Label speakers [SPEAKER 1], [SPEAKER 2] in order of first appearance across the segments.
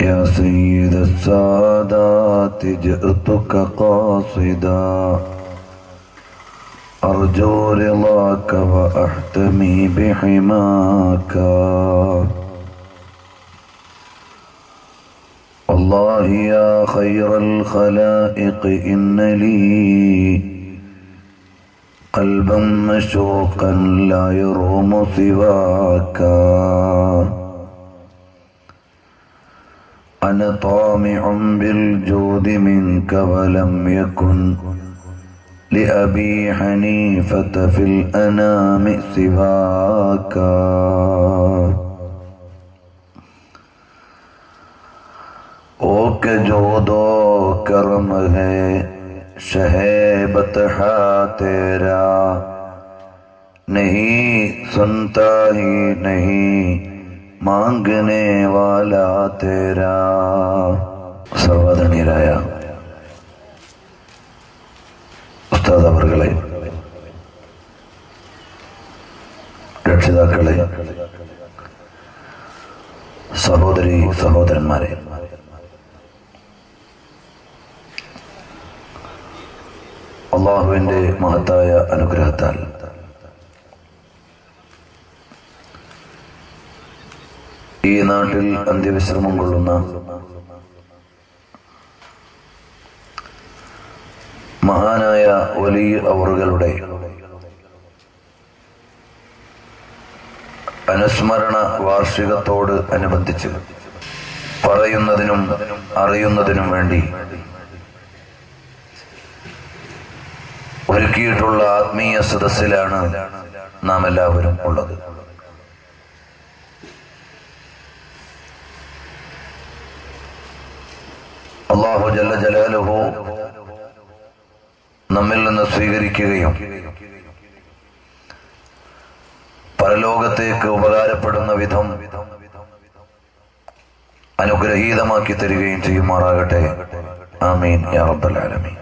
[SPEAKER 1] يا سيد السادات جئتك قاصدا أرجو رضاك وأحتمي بحماك والله يا خير الخلائق إن لي قلبا مشوقا لا يروم سواك أنا طامع بالجود منك ولم يكن لأبي حنيفة في الأنام سواك او کہ جود و کرم ہے شہ بطحا تیرا نہیں سنتا ہی نہیں മാംഗനെ വാലാ തേരാ. സർവ്വധന്യരായ ഉസ്താദ് അവർകളെ, രക്ഷിതാക്കളെ, സഹോദരി സഹോദരന്മാരെ, അല്ലാഹുവിന്റെ മഹത്തായ അനുഗ്രഹത്താൽ ഈ നാട്ടിൽ അന്ത്യവിശ്രമം കൊള്ളുന്ന മഹാനായ വലി അവറുകളുടെ അനുസ്മരണ വാർഷികത്തോട് അനുബന്ധിച്ച് പറയുന്നതിനും അറിയുന്നതിനും വേണ്ടി ഒരുക്കിയിട്ടുള്ള ആത്മീയ സദസ്സിലാണ് നാം എല്ലാവരും ഉള്ളത്. അല്ലാഹു ജല്ല ജലാലുഹു നമ്മിൽ നിന്ന് സ്വീകരിക്കുകയും പരലോകത്തേക്ക് ഉപകാരപ്പെടുന്ന വിധം അനുഗ്രഹീതമാക്കി തരികയും ചെയ്യുമാറാകട്ടെ. ആമീൻ യാ റബ്ബൽ ആലമീൻ.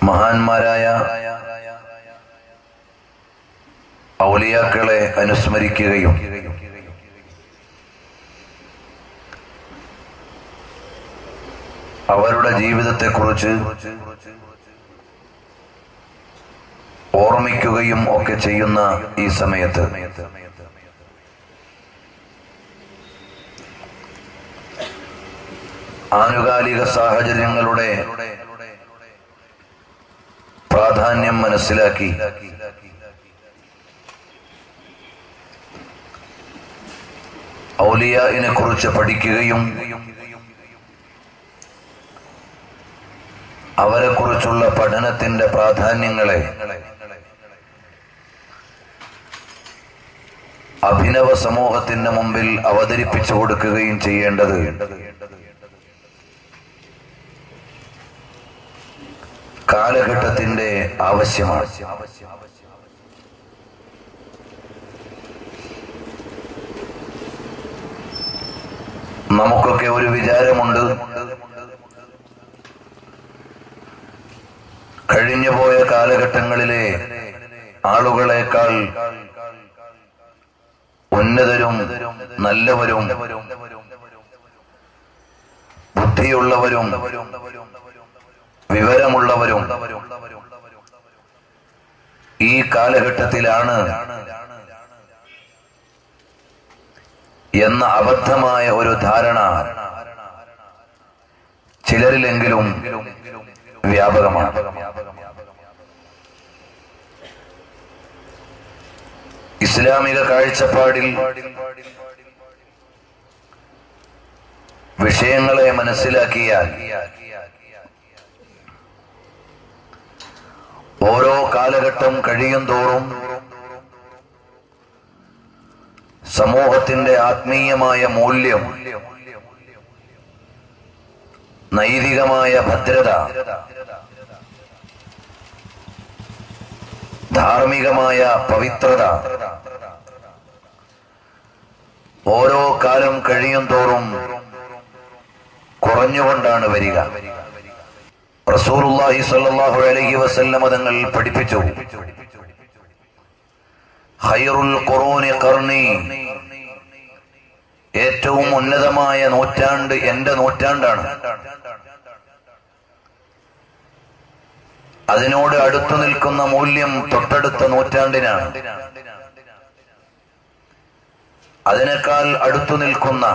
[SPEAKER 1] മഹാന്മാരായ ഔലിയാക്കളെ അനുസ്മരിക്കുകയും അവരുടെ ജീവിതത്തെക്കുറിച്ച് ഓർമ്മിക്കുകയും ഒക്കെ ചെയ്യുന്ന ഈ സമയത്ത് ആനുകാലിക സാഹചര്യങ്ങളുടെ പ്രാധാന്യം മനസ്സിലാക്കി ഔലിയായിനെ കുറിച്ച് പഠിക്കുകയും അവരെ കുറിച്ചുള്ള പഠനത്തിന്റെ പ്രാധാന്യങ്ങളെ അഭിനവ സമൂഹത്തിന്റെ മുമ്പിൽ അവതരിപ്പിച്ചു കൊടുക്കുകയും ചെയ്യേണ്ടത് കാലഘട്ടത്തിന്റെ ആവശ്യമാണ്. നമുക്കൊക്കെ ഒരു വിചാരമുണ്ട്, കഴിഞ്ഞുപോയ കാലഘട്ടങ്ങളിലെ ആളുകളെക്കാൾ ഉന്നതരും നല്ലവരും ബുദ്ധിയുള്ളവരും വിവരമുള്ളവരും ഈ കാലഘട്ടത്തിലാണ് എന്ന അബദ്ധമായ ഒരു ധാരണ ചിലരിലെങ്കിലും വ്യാപകമാണ്. ഇസ്ലാമിക കാഴ്ചപ്പാടിൽ വിഷയങ്ങളെ മനസ്സിലാക്കിയാൽ ഓരോ കാലഘട്ടം കഴിയും തോറും സമൂഹത്തിന്റെ ആത്മീയമായ മൂല്യം, നൈതികമായ ഭദ്രത, ധാർമ്മികമായ പവിത്രത ഓരോ കാലം കഴിയും തോറും കുറഞ്ഞുകൊണ്ടാണ് വരിക. റസൂലുള്ളാഹി സ്വല്ലല്ലാഹു അലൈഹി വസല്ലം തങ്ങൾ പഠിപ്പിച്ചു, ഖൈറുൽ ഖുറൂനി ഖർനി, ഏറ്റവും ഉന്നതമായ നൂറ്റാണ്ട് എന്റെ നൂറ്റാണ്ടാണ്. അതിനോട് അടുത്തു നിൽക്കുന്ന മൂല്യം തൊട്ടടുത്ത നൂറ്റാണ്ടിനാണ്. അതിനേക്കാൾ അടുത്തു നിൽക്കുന്ന,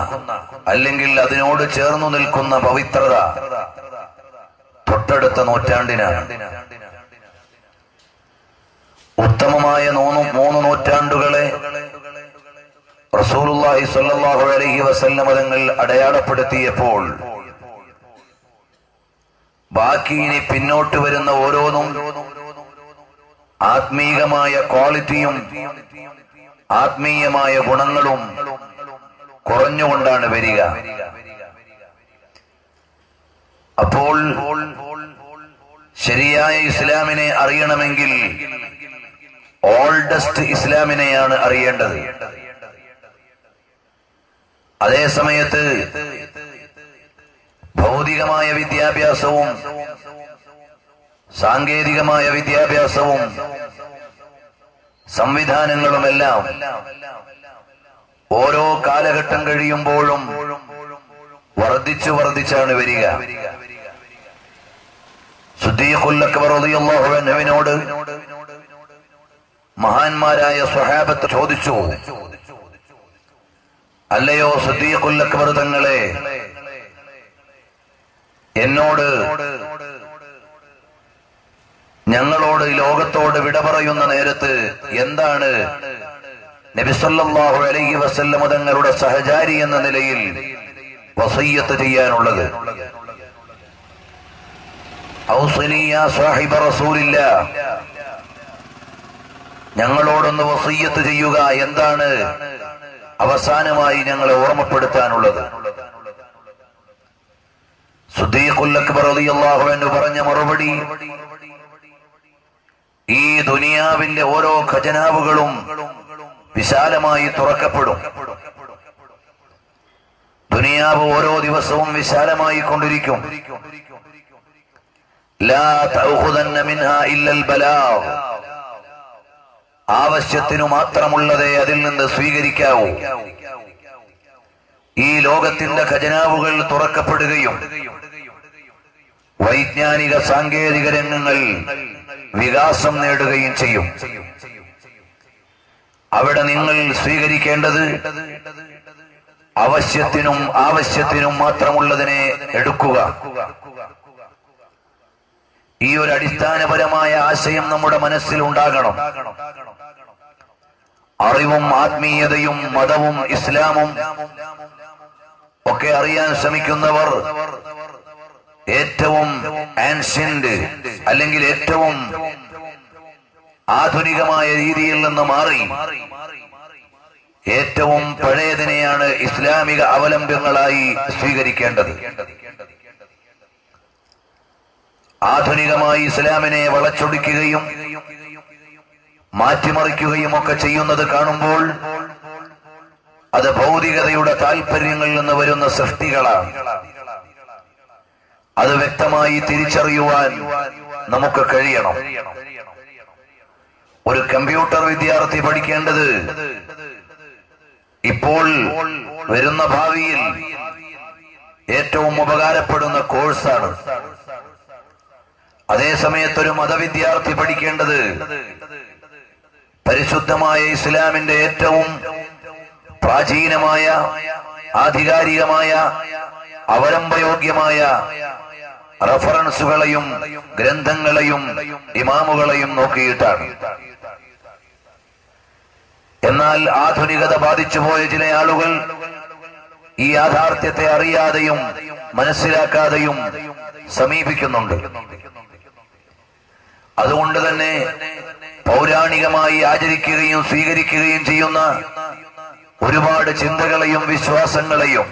[SPEAKER 1] അല്ലെങ്കിൽ അതിനോട് ചേർന്നു നിൽക്കുന്ന പവിത്രത തൊട്ടടുത്ത നൂറ്റാണ്ടിനാണ്. ഉത്തമമായ മൂന്ന് നൂറ്റാണ്ടുകളെ റസൂലുള്ളാഹി സ്വല്ലല്ലാഹു അലൈഹി വസല്ലം തങ്ങൾ അടയാളപ്പെടുത്തിയപ്പോൾ ബാക്കി ഇനി പിന്നോട്ട് വരുന്ന ഓരോന്നും ആത്മീയമായ ക്വാളിറ്റിയും ആത്മീയമായ ഗുണങ്ങളും കുറഞ്ഞുകൊണ്ടാണ് വരിക. അപ്പോൾ ശരിയായ ഇസ്ലാമിനെ അറിയണമെങ്കിൽ ഓൾഡസ്റ്റ് ഇസ്ലാമിനെയാണ് അറിയേണ്ടത്. അതേ സമയത്ത് ഭൗതികമായ വിദ്യാഭ്യാസവും സാങ്കേതികമായ വിദ്യാഭ്യാസവും സംവിധാനങ്ങളുമെല്ലാം ഓരോ കാലഘട്ടം കഴിയുമ്പോഴും വർദ്ധിച്ചാണ് വരിക. സിദ്ദീഖുൽ അക്ബർ റളിയല്ലാഹു അൻഹുവിനോട് മഹാന്മാരായ സ്വഹാബത്ത് ചോദിച്ചു, അല്ലയോ സിദ്ദീഖുൽ അക്ബർ തങ്ങളെ, എന്നോട് ഞങ്ങളോട് ലോകത്തോട് വിട പറയുന്ന നേരത്ത് എന്താണ് നബി സല്ലല്ലാഹു അലൈഹി വസല്ലം തങ്ങളുടെ സഹചാരി എന്ന നിലയിൽ വസിയ്യത്ത് ചെയ്യാനുള്ളത്? ഔസിനി യാ സാഹിബ റസൂലില്ലാഹ്, ഞങ്ങളോടൊന്ന് വസിയ്യത്ത് ചെയ്യുക, എന്താണ് അവസാനമായി ഞങ്ങളെ ഓർമ്മപ്പെടുത്താനുള്ളത്? സിദ്ദീഖുൽ അക്ബർ റളിയല്ലാഹു അൻഹു പറഞ്ഞ മറുപടി, ഈ ദുനിയാവിന്റെ ഓരോ ഖജനാവുകളും വിശാലമായി തുറക്കപ്പെടും. ദുനിയാവ് ഓരോ ദിവസവും വിശാലമായി കൊണ്ടിരിക്കും. ലാ തഅഖുദന്ന മിൻഹാ ഇല്ലൽ ബലാഗ്, ആവശ്യത്തിനു മാത്രമുള്ളതേ അതിൽ നിന്ന് സ്വീകരിക്കാവൂ. ഈ ലോകത്തിന്റെ ഖജനാവുകൾ തുറക്കപ്പെടുകയും വൈജ്ഞാനിക സാങ്കേതിക രംഗങ്ങൾ വികാസം നേടുകയും ചെയ്യും. അവിടെ നിങ്ങൾ സ്വീകരിക്കേണ്ടത് ആവശ്യത്തിനും മാത്രമുള്ളതിനെ എടുക്കുക. ഈ ഒരു അടിസ്ഥാനപരമായ ആശയം നമ്മുടെ മനസ്സിൽ ഉണ്ടാകണം. അറിവും ആത്മീയതയും മതവും ഇസ്ലാമും ഒക്കെ അറിയാൻ ശ്രമിക്കുന്നവർ ഏറ്റവും ആൻഷ്യന്റ്, അല്ലെങ്കിൽ ഏറ്റവും ആധുനികമായ രീതിയിൽ നിന്ന് മാറി ഏറ്റവും പഴയതിനെയാണ് ഇസ്ലാമിക അവലംബങ്ങളായി സ്വീകരിക്കേണ്ടത്. ആധുനികമായി ഇസ്ലാമിനെ വളച്ചൊടിക്കുകയും മാറ്റിമറിക്കുകയും ഒക്കെ ചെയ്യുന്നത് കാണുമ്പോൾ അത് ഭൗതികതയുടെ താല്പര്യങ്ങളിൽ നിന്ന് വരുന്ന സൃഷ്ടികളാണ്. അത് വ്യക്തമായി തിരിച്ചറിയുവാൻ നമുക്ക് കഴിയണം. ഒരു കമ്പ്യൂട്ടർ വിദ്യാർത്ഥി പഠിക്കേണ്ടത് ഇപ്പോൾ വരുന്ന ഭാവിയിൽ ഏറ്റവും ഉപകാരപ്പെടുന്ന കോഴ്സാണ്. അതേസമയത്ത് ഒരു മതവിദ്യാർത്ഥി പഠിക്കേണ്ടത് പരിശുദ്ധമായ ഇസ്ലാമിന്റെ ഏറ്റവും പ്രാചീനമായ, ആധികാരികമായ, അവലംബയോഗ്യമായ റഫറൻസുകളെയും ഗ്രന്ഥങ്ങളെയും ഇമാമുകളെയും നോക്കിയിട്ടാണ്. എന്നാൽ ആധുനികത ബാധിച്ചുപോയ ചില ആളുകൾ ഈ യാഥാർത്ഥ്യത്തെ അറിയാതെയും മനസ്സിലാക്കാതെയും സമീപിക്കുന്നുണ്ട്. അതുകൊണ്ട് തന്നെ പൗരാണികമായി ആചരിക്കുകയും സ്വീകരിക്കുകയും ചെയ്യുന്ന ഒരുപാട് ചിന്തകളെയും വിശ്വാസങ്ങളെയും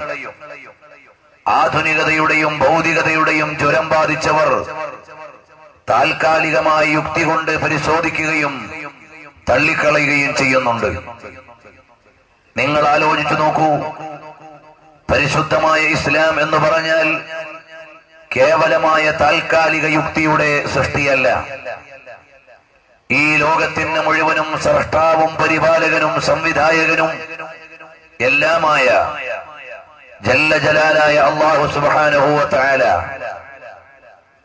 [SPEAKER 1] ആധുനികതയുടെയും ഭൗതികതയുടെയും ജ്വരം ബാധിച്ചവർ താൽക്കാലികമായ യുക്തി കൊണ്ട് പരിശോധിക്കുകയും തള്ളിക്കളയുകയും ചെയ്യുന്നുണ്ട്. നിങ്ങൾ ആലോചിച്ചു നോക്കൂ, പരിശുദ്ധമായ ഇസ്ലാം എന്ന് പറഞ്ഞാൽ കേവലമായ താൽക്കാലിക യുക്തിയുടെ സൃഷ്ടിയല്ല. ഈ ലോകത്തിന് മുഴുവനും സ്രഷ്ടാവും പരിപാലകനും സംവിധായകനും എല്ലാമായ ജല്ല ജലാലായ അല്ലാഹു സുബ്ഹാനഹു വ തആല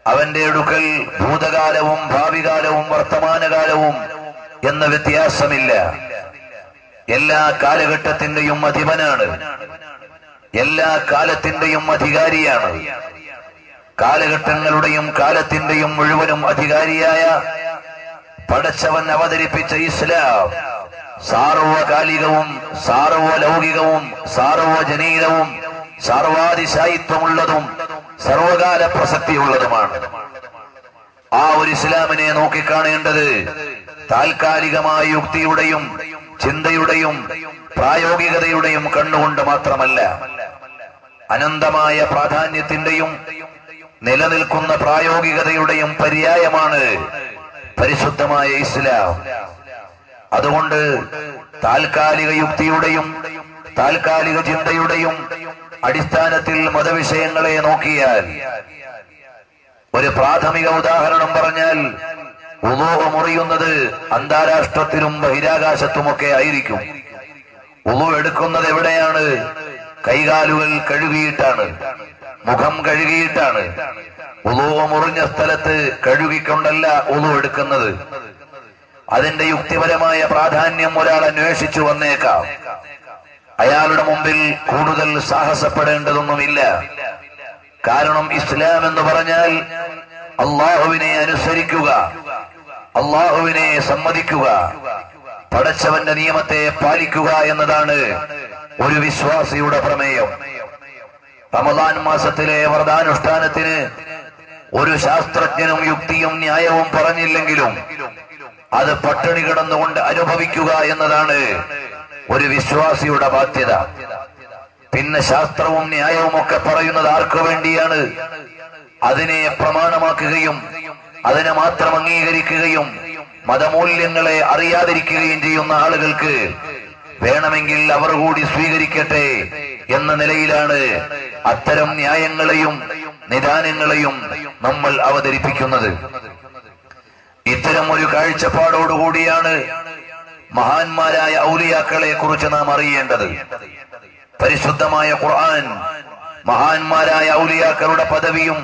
[SPEAKER 1] അവന്റെ അടുക്കൽ ഭൂതകാലവും ഭാവികാലവും വർത്തമാനകാലവും എന്ന വ്യത്യാസമില്ല. എല്ലാ കാലഘട്ടത്തിന്റെയും അധിപനാണ്, എല്ലാ കാലത്തിന്റെയും അധികാരിയാണ്. കാലഘട്ടങ്ങളുടെയും കാലത്തിന്റെയും മുഴുവനും അധികാരിയായ പടച്ചവൻ അവതരിപ്പിച്ച ഇസ്ലാം സാർവകാലികവും സാർവലൗകികവും സാർവജനീനവും സർവാതിശായിത്വമുള്ളതും സർവകാല പ്രസക്തിയുള്ളതുമാണ്. ആ ഒരു ഇസ്ലാമിനെ നോക്കിക്കാണേണ്ടത് താൽക്കാലികമായ യുക്തിയുടെയും ചിന്തയുടെയും പ്രായോഗികതയുടെയും കണ്ണുകൊണ്ട് മാത്രമല്ല, അനന്തമായ പ്രാധാന്യത്തിന്റെയും നിലനിൽക്കുന്ന പ്രായോഗികതയുടെയും പര്യായമാണ് പരിശുദ്ധമായ ഇസ്ലാം. അതുകൊണ്ട് താൽക്കാലിക യുക്തിയുടെയും താൽക്കാലിക ചിന്തയുടെയും അടിസ്ഥാനത്തിൽ മതവിഷയങ്ങളെ നോക്കിയാൽ, ഒരു പ്രാഥമിക ഉദാഹരണം പറഞ്ഞാൽ, വുളൂ മുറിയുന്നത് അന്താരാഷ്ട്രത്തിലും ബഹിരാകാശത്തുമൊക്കെ ആയിരിക്കും. വുളൂ എടുക്കുന്നത് എവിടെയാണ്? കൈകാലുകൾ കഴുകിയിട്ടാണ്, മുഖം കഴുകിയിട്ടാണ്. വുളൂ മുറിഞ്ഞ സ്ഥലത്ത് കഴുകിക്കൊണ്ടല്ല വുളൂ എടുക്കുന്നത്. അതിന്റെ യുക്തിപരമായ പ്രാധാന്യം ഒരാൾ അന്വേഷിച്ചു വന്നേക്കാം. അയാളുടെ മുമ്പിൽ കൂടുതൽ സാഹസപ്പെടേണ്ടതൊന്നുമില്ല. കാരണം ഇസ്ലാം എന്ന് പറഞ്ഞാൽ അള്ളാഹുവിനെ അനുസരിക്കുക, അള്ളാഹുവിനെ സമ്മതിക്കുക, പടച്ചവന്റെ നിയമത്തെ പാലിക്കുക എന്നതാണ് ഒരു വിശ്വാസിയുടെ പ്രമേയം. റമദാൻ മാസത്തിലെ വ്രതാനുഷ്ഠാനത്തിന് ഒരു ശാസ്ത്രജ്ഞനും യുക്തിയും ന്യായവും പറഞ്ഞില്ലെങ്കിലും അത് പട്ടിണി കിടന്നുകൊണ്ട് അനുഭവിക്കുക എന്നതാണ് ഒരു വിശ്വാസിയുടെ ബാധ്യത. പിന്നെ ശാസ്ത്രവും ന്യായവും ഒക്കെ പറയുന്നത് ആർക്കു വേണ്ടിയാണ്? അതിനെ പ്രമാണമാക്കുകയും അതിനെ മാത്രം അംഗീകരിക്കുകയും മതമൂല്യങ്ങളെ അറിയാതിരിക്കുകയും ചെയ്യുന്ന ആളുകൾക്ക് വേണമെങ്കിൽ അവർ കൂടി സ്വീകരിക്കട്ടെ എന്ന നിലയിലാണ് അത്തരം ന്യായങ്ങളെയും നിദാനങ്ങളെയും നമ്മൾ അവതരിപ്പിക്കുന്നത്. ഇത്തരം ഒരു കാഴ്ചപ്പാടോടുകൂടിയാണ് മഹാന്മാരായ ഔലിയാക്കളെ കുറിച്ച് നാം അറിയേണ്ടത്. പരിശുദ്ധമായ ഖുർആൻ മഹാന്മാരായ ഔലിയാക്കളുടെ പദവിയും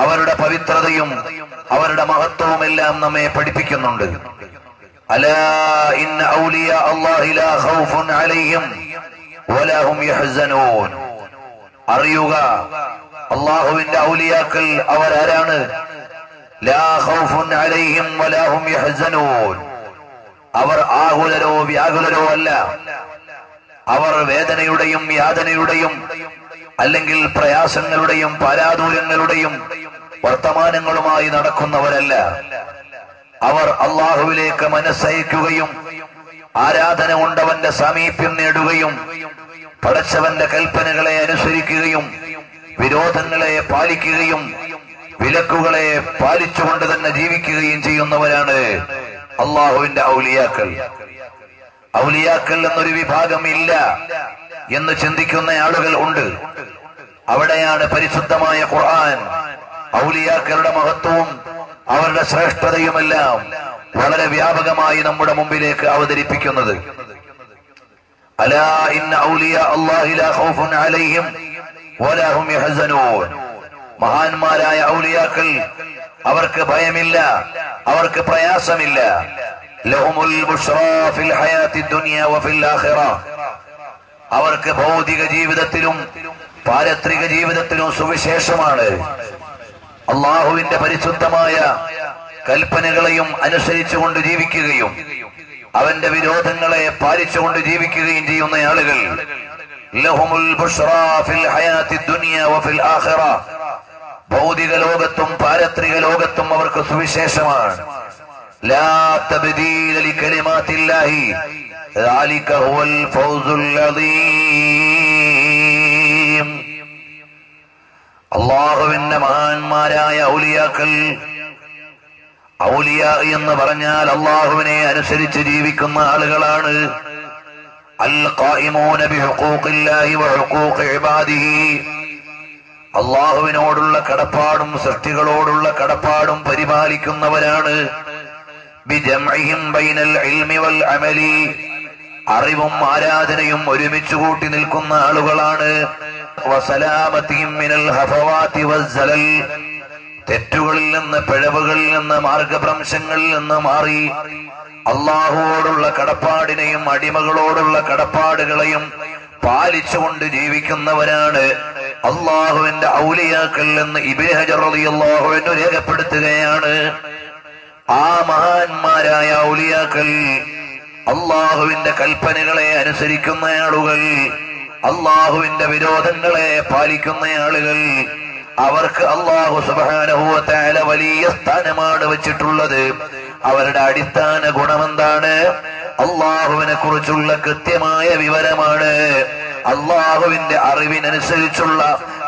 [SPEAKER 1] അവരുടെ പവിത്രതയും അവരുടെ മഹത്വവും എല്ലാം നമ്മെ പഠിപ്പിക്കുന്നുണ്ട്. അലാ ഇന്ന ഔലിയാ അല്ലാഹി ലാ ഖൗഫുൻ അലൈഹിം വലാ ഹും യഹ്സനൂൻ. അറിയുക, അല്ലാഹുവിന്റെ ഔലിയാക്കൾ അവരാരാണ്? ലാ ഖൗഫുൻ അലൈഹിം വലാ ഹും യഹ്സനൂൻ. അവർ ആകുലരോ വ്യാകുലരോ അല്ല. അവർ വേദനയുടെയും യാതനയുടെയും അല്ലെങ്കിൽ പ്രയാസങ്ങളുടെയും പരാദൂരങ്ങളുടെയും വർത്തമാനങ്ങളുമായി നടക്കുന്നവരല്ല. അവർ അള്ളാഹുവിലേക്ക് മനസ്സയക്കുകയും ആരാധന കൊണ്ടവന്റെ സാമീപ്യം നേടുകയും പടച്ചവന്റെ കൽപ്പനകളെ അനുസരിക്കുകയും വിരോധങ്ങളെ പാലിക്കുകയും വിലക്കുകളെ പാലിച്ചുകൊണ്ട് തന്നെ ജീവിക്കുകയും ചെയ്യുന്നവരാണ് അള്ളാഹുവിന്റെ ഔലിയാക്കൾ. ഔലിയാക്കൾ എന്നൊരു വിഭാഗം ഇല്ല എന്ന് ചിന്തിക്കുന്ന ആളുകൾ ഉണ്ട്. അവിടെയാണ് പരിശുദ്ധമായ ഖുർആൻ ഔലിയാക്കളുടെ മഹത്വവും അവരുടെ ശ്രേഷ്ഠതയുമെല്ലാം വളരെ വ്യാപകമായി നമ്മുടെ മുമ്പിലേക്ക് അവതരിപ്പിക്കുന്നത്. അലാ ഇന്ന ഔലിയാ അല്ലാഹി ലാ ഖൗഫുൻ അലൈഹിം വലാ ഹും യഹ്സനൂൻ. മഹാന്മാരായ ഔലിയാക്കൾ അവർക്ക് ഭയമില്ല, അവർക്ക് പ്രയാസമില്ല. ലഹുമുൽ ബുശ്റാ ഫിൽ ഹയാത്തി ദുനിയ വഫിൽ ആഖിറ. അവർക്ക് ഭൗതിക ജീവിതത്തിലും പാരത്രിക ജീവിതത്തിലും സുവിശേഷമാണ്. അള്ളാഹുവിന്റെ പരിശുദ്ധമായ കൽപ്പനകളെയും അനുസരിച്ചുകൊണ്ട് ജീവിക്കുകയും അവന്റെ വിരോധങ്ങളെ പാലിച്ചുകൊണ്ട് ജീവിക്കുകയും ചെയ്യുന്ന ആളുകൾ ലഹുമുൽ ബുശ്റാ ഫിൽ ഹയാത്തി ദുനിയ വഫിൽ ആഖിറ. ഭൗതിക ലോകത്തും പാരത്രിക ലോകത്തും അവർക്ക് സുവിശേഷമാണ്. ലാ തബ്ദീല ലികലിമാത്തില്ലാഹി ദാലിക ഹുവൽ ഫൗസുൽ അദീം. അല്ലാഹുവിന്റെ മഹാന്മാരായ ഔലിയാക്കൾ, ഔലിയാ എന്ന് പറഞ്ഞാൽ അല്ലാഹുവിനെ അനുസരിച്ച് ജീവിക്കുന്ന ആളുകളാണ്. അൽ ഖായിമൂന ബിഹുഖൂഖില്ലാഹി വഹുഖൂഖി ഇബാദിഹി. അള്ളാഹുവിനോടുള്ള കടപ്പാടും സൃഷ്ടികളോടുള്ള കടപ്പാടും പരിപാലിക്കുന്നവരാണ്. ബിജംഇഹിം ബൈനൽ ഇൽമി വൽ അമലി, അറിവും ആരാധനയും ഒരുമിച്ച് കൂട്ടി നിൽക്കുന്ന ആളുകളാണ്. വസലാമതിഹിം മിനൽ ഹഫവാതി വസ്സലൽ, തെറ്റുകളിൽ നിന്ന്, പിഴവുകളിൽ നിന്ന്, മാർഗഭ്രംശങ്ങളിൽ നിന്ന് മാറി അള്ളാഹുവോടുള്ള കടപ്പാടിനെയും അടിമകളോടുള്ള കടപ്പാടുകളെയും പാലിച്ചുകൊണ്ട് ജീവിക്കുന്നവരാണ് അള്ളാഹുവിന്റെ ഔലിയാക്കൾ എന്ന് ഇബ്നു ഹജർ റളിയല്ലാഹു അൻഹു രേഖപ്പെടുത്തുകയാണ്. ആ മഹാന്മാരായ ഔലിയാക്കൾ, അള്ളാഹുവിന്റെ കൽപ്പനകളെ അനുസരിക്കുന്ന ആളുകൾ, അള്ളാഹുവിന്റെ വിരോധങ്ങളെ പാലിക്കുന്ന ആളുകൾ, അവർക്ക് അള്ളാഹു സുബ്ഹാനഹു വ തആല വലിയ സ്ഥാനമാണ് വെച്ചിട്ടുള്ളത്. അവരുടെ അടിസ്ഥാന ഗുണമെന്താണ്? അള്ളാഹുവിനെ കുറിച്ചുള്ള കൃത്യമായ വിവരമാണ്. അള്ളാഹുവിന്റെ അറിവിനനുസരിച്ചുള്ള,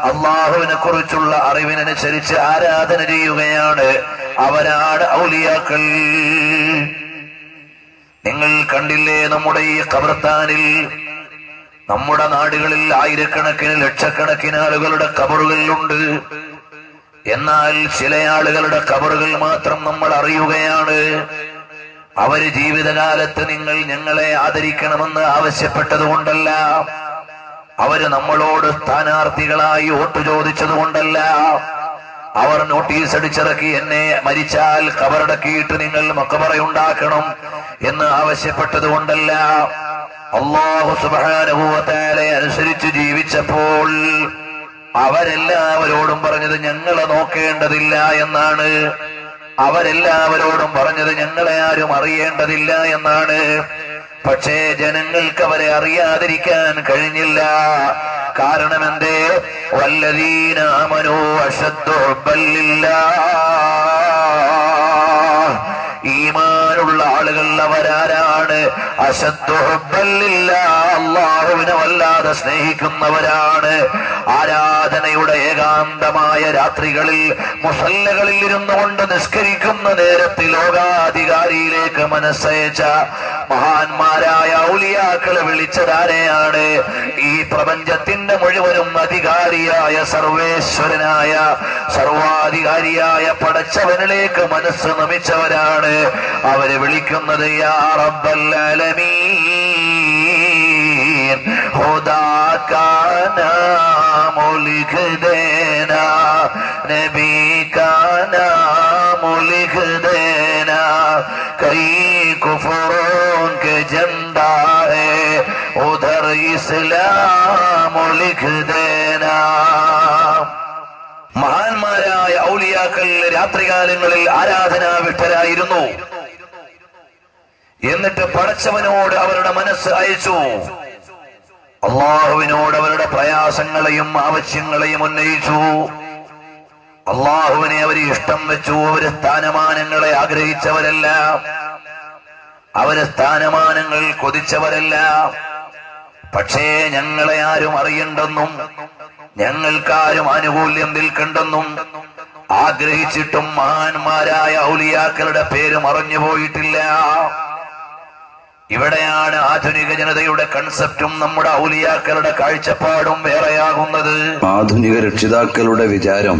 [SPEAKER 1] അള്ളാഹുവിനെ കുറിച്ചുള്ള അറിവിനനുസരിച്ച് ആരാധന ചെയ്യുകയാണ്. അവരാണ് ഔലിയാക്കൾ. നിങ്ങൾ കണ്ടില്ലേ, നമ്മുടെ ഈ ഖബർസ്ഥാനിൽ, നമ്മുടെ നാടുകളിൽ ആയിരക്കണക്കിന് ലക്ഷക്കണക്കിന് ആളുകളുടെ ഖബറുകളുണ്ട്. എന്നാൽ ചില ആളുകളുടെ ഖബറുകൾ മാത്രം നമ്മൾ അറിയുകയാണ്. അവര് ജീവിതകാലത്ത് നിങ്ങൾ ഞങ്ങളെ ആദരിക്കണമെന്ന് ആവശ്യപ്പെട്ടത് കൊണ്ടല്ല, അവര് നമ്മളോട് സ്ഥാനാർത്ഥികളായി വോട്ട് ചോദിച്ചത് കൊണ്ടല്ല, അവർ നോട്ടീസ് അടിച്ചിറക്കി എന്നെ മരിച്ചാൽ ഖബറടക്കിയിട്ട് നിങ്ങൾ മഖബറയുണ്ടാക്കണം എന്ന് ആവശ്യപ്പെട്ടത് കൊണ്ടല്ല. അല്ലാഹു സുബ്ഹാനഹു വ തആലയെ അനുസരിച്ച് ജീവിച്ചപ്പോൾ അവരെല്ലാവരോടും പറഞ്ഞത് ഞങ്ങളെ നോക്കേണ്ടതില്ല എന്നാണ്. അവരെല്ലാവരോടും പറഞ്ഞത് ഞങ്ങളെ ആരും അറിയേണ്ടതില്ല എന്നാണ്. പക്ഷേ ജനങ്ങൾക്ക് അവരെ അറിയാതിരിക്കാൻ കഴിഞ്ഞില്ല. കാരണം എന്തേ? വല്ലദീന ആമനൂ അശദ്ദു ഹുബ്ബൻ ലില്ലാഹ്, ഈമാനുള്ള ആളുകൾ അവരാരാണ്? അശദ്ദു ഹുബ്ബൻ ലില്ലാഹ്, അല്ലാഹുവിനെ വല്ലാതെ സ്നേഹിക്കുന്നവരാണ്. ആരാധനയുടെ ഏകാന്തമായ രാത്രികളിൽ മുസല്ലകളിൽ ഇരുന്നു കൊണ്ട് നിസ്കരിക്കുന്ന നേരത്തിൽ ലോകാധികാരിയിലേക്ക് മനസ്സയച്ച മഹാന്മാരായ ഔലിയാക്കളെ വിളിച്ചതാരെയാണ്? ഈ പ്രപഞ്ചത്തിന്റെ മുഴുവനും അധികാരിയായ സർവേശ്വരനായ സർവാധികാരിയായ പടച്ചവനിലേക്ക് മനസ്സ് നമിച്ചവരാണ്. അവരെ വിളിക്കുന്നത് യാ റബ്ബൽ ആലമീൻ, ഖുദാ നാം ലിഖ് ദേനാ, നബി കാ നാം ലിഖ് ദേനാ, കൈ കുഫ്റോं के झंडा है उधर इस्लाम लिख देना. മഹാന്മാരായ ഔലിയാക്കൾ രാത്രികാലങ്ങളിൽ ആരാധനാ വിട്ടരായിരുന്നു. എന്നിട്ട് പടച്ചവനോട് അവരുടെ മനസ്സ് അയച്ചു. അള്ളാഹുവിനോട് അവരുടെ പ്രയാസങ്ങളെയും ആവശ്യങ്ങളെയും ഉന്നയിച്ചു. അള്ളാഹുവിനെ അവർ ഇഷ്ടം വെച്ചു. അവര് സ്ഥാനമാനങ്ങളെ ആഗ്രഹിച്ചവരല്ല, അവര് സ്ഥാനമാനങ്ങൾ കൊതിച്ചവരല്ല. പക്ഷേ ഞങ്ങളെ ആരും അറിയണ്ടെന്നും ഞങ്ങൾക്കാരും ആനുകൂല്യം നിൽക്കണ്ടെന്നും ആഗ്രഹിച്ചിട്ടും മഹാന്മാരായ ഔലിയാക്കളുടെ പേര് മറഞ്ഞുപോയിട്ടില്ല. ഇവിടെയാണ് ആധുനിക ജനതയുടെ കൺസെപ്റ്റും നമ്മുടെ ഔലിയാക്കളുടെ കാഴ്ചപ്പാടും വേറെയാകുന്നത്.
[SPEAKER 2] ആധുനിക രക്ഷിതാക്കളുടെ വിചാരം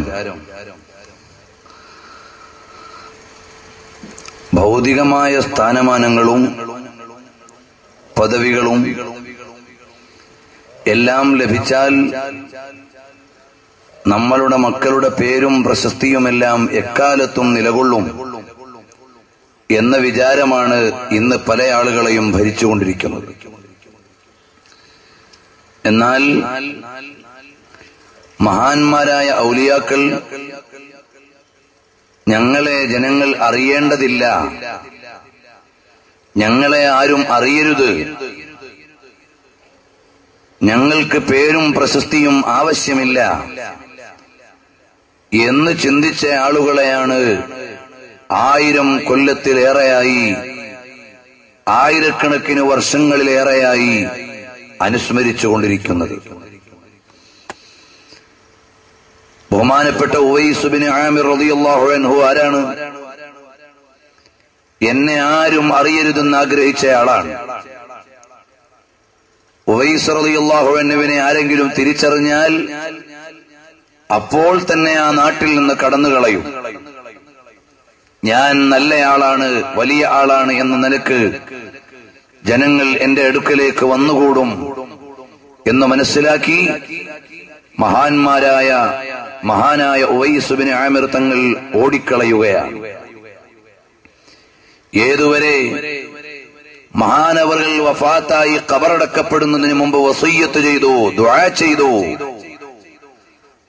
[SPEAKER 2] ഭൗതികമായ സ്ഥാനമാനങ്ങളും പദവികളും എല്ലാം ലഭിച്ചാൽ നമ്മളുടെ മക്കളുടെ പേരും പ്രശസ്തിയുമെല്ലാം എക്കാലത്തും നിലകൊള്ളും എന്ന വിചാരമാണ് ഇന്ന് പല ആളുകളെയും ഭരിച്ചുകൊണ്ടിരിക്കുന്നത്. എന്നാൽ മഹാന്മാരായ ഔലിയാക്കൾ ഞങ്ങളെ ജനങ്ങൾ അറിയേണ്ടതില്ല, ഞങ്ങളെ ആരും അറിയരുത്, ഞങ്ങൾക്ക് പേരും പ്രശസ്തിയും ആവശ്യമില്ല എന്ന് ചിന്തിച്ച ആളുകളെയാണ് 1000 കൊല്ലത്തിലേറെയായി, ആയിരക്കണക്കിന് വർഷങ്ങളിലേറെയായി അനുസ്മരിച്ചുകൊണ്ടിരിക്കുന്നത്. ബഹുമാനപ്പെട്ട ഉവൈസ് ബിൻ ആമിർ റളിയല്ലാഹു അൻഹു ആരാണ്? എന്നെ ആരും അറിയരുതെന്ന് ആഗ്രഹിച്ച ആളാണ്. ഉവൈസ് റളിയല്ലാഹു അൻഹുവിനെ ആരെങ്കിലും തിരിച്ചറിഞ്ഞാൽ അപ്പോൾ തന്നെ ആ നാട്ടിൽ നിന്ന് കടന്നുകളയും. ഞാൻ നല്ലയാളാണ്, വലിയ ആളാണ് എന്ന നിലക്ക് ജനങ്ങൾ എന്റെ അടുക്കലേക്ക് വന്നുകൂടും എന്ന് മനസ്സിലാക്കി മഹാനായ ഉവൈസ് ബിൻ ആമിർ തങ്ങൾ ഓടിക്കളയുകയാണ്. ഏതുവരെ? മഹാനവറുകൾ വഫാത്തായി ഖബറടക്കപ്പെടുന്നതിന് മുമ്പ് വസിയ്യത്ത് ചെയ്തു, ദുആ ചെയ്തു,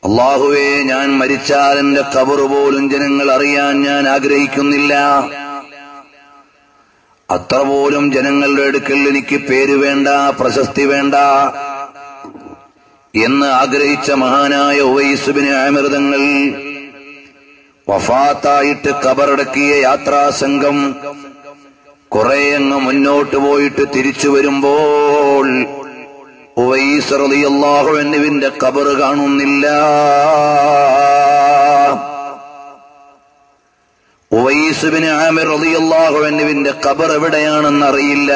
[SPEAKER 2] അല്ലാഹുവേ, ഞാൻ മരിച്ചാൽ എന്റെ ഖബർ പോലും ജനങ്ങൾ അറിയാൻ ഞാൻ ആഗ്രഹിക്കുന്നില്ല. അത്ര പോലും ജനങ്ങളുടെ അടുക്കൽ എനിക്ക് പേര് വേണ്ട, പ്രശസ്തി വേണ്ട എന്ന് ആഗ്രഹിച്ച മഹാനായ ഉവൈസ് ബിൻ ആമിർ തങ്ങൾ വഫാത്തായിട്ട് ഖബറടക്കിയ യാത്രാസംഘം കുറെ അങ്ങ് മുന്നോട്ട് പോയിട്ട് തിരിച്ചു വരുമ്പോൾ ഉവൈസ് റളിയല്ലാഹു അൻഹുവിന്റെ ഖബർ കാണുന്നില്ല. ഉവൈസ് ബിൻ ആമിർ റളിയല്ലാഹു അൻഹുവിന്റെ ഖബർ എവിടെയാണെന്നറിയില്ല.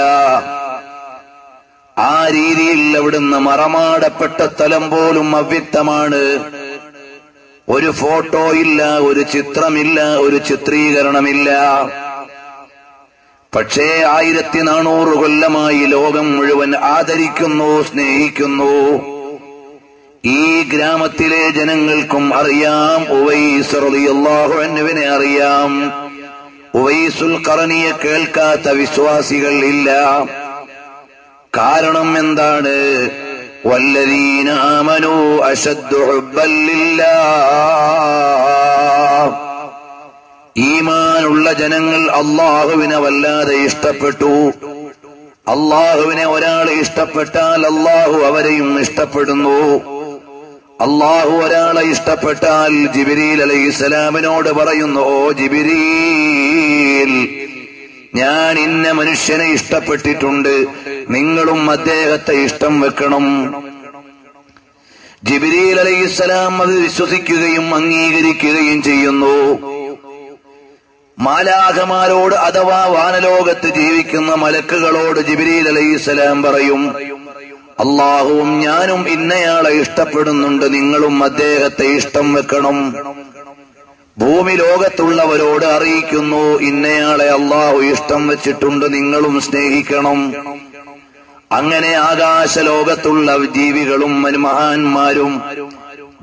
[SPEAKER 2] ആ രീതിയിൽ അവിടുന്ന് മറമാടപ്പെട്ട സ്ഥലം പോലും അവ്യക്തമാണ്. ഒരു ഫോട്ടോ ഇല്ല, ഒരു ചിത്രമില്ല, ഒരു ചിത്രീകരണമില്ല. പക്ഷേ 1400 കൊല്ലമായി ലോകം മുഴുവൻ ആദരിക്കുന്നു, സ്നേഹിക്കുന്നു. ഈ ഗ്രാമത്തിലെ ജനങ്ങൾക്കും അറിയാം ഉവൈസ് റളിയല്ലാഹു അൻഹുവിനെ അറിയാം. ഉവൈസുൽ ഖറനിയെ കേൾക്കാത്ത വിശ്വാസികൾ ഇല്ല. കാരണം എന്താണ്? വല്ലദീന ആമനൂ അശദ്ദു ഹുബ്ബൻ ലില്ലാഹ്. ഈമാനുള്ള ജനങ്ങൾ അല്ലാഹുവിനെ വല്ലാതെ ഇഷ്ടപ്പെട്ടു. അല്ലാഹുവിനെ ഒരാൾ ഇഷ്ടപ്പെട്ടാൽ അല്ലാഹു അവരെയും ഇഷ്ടപ്പെടുന്നു. അല്ലാഹു ഒരാളെ ഇഷ്ടപ്പെട്ടാൽ ജിബ്രീൽ അലൈഹിസ്സലാമിനോട് പറയുന്നു, ഓ ജിബ്രീൽ, ഞാൻ ഇന്ന മനുഷ്യനെ ഇഷ്ടപ്പെട്ടിട്ടുണ്ട്, നിങ്ങളും അദ്ദേഹത്തെ ഇഷ്ടം വെക്കണം. ജിബ്രീൽ അലൈഹിസ്സലാം അത് വിശ്വസിക്കുകയും അംഗീകരിക്കുകയും ചെയ്യുന്നു. മാലാഖമാരോട് അഥവാ വാനലോകത്ത് ജീവിക്കുന്ന മലക്കുകളോട് ജിബ്രീൽ അലൈഹിസ്സലാം പറയും, അല്ലാഹുവും ഞാനും ഇന്നയാളെ ഇഷ്ടപ്പെടുന്നുണ്ട്, നിങ്ങളും അദ്ദേഹത്തെ ഇഷ്ടം വെക്കണം. ഭൂമി ലോകത്തുള്ളവരോട് അറിയിക്കുന്നു, ഇന്നയാളെ അല്ലാഹു ഇഷ്ടം വെച്ചിട്ടുണ്ട്, നിങ്ങളും സ്നേഹിക്കണം. അങ്ങനെ ആകാശ ലോകത്തുള്ള ജീവികളും മഹാന്മാരും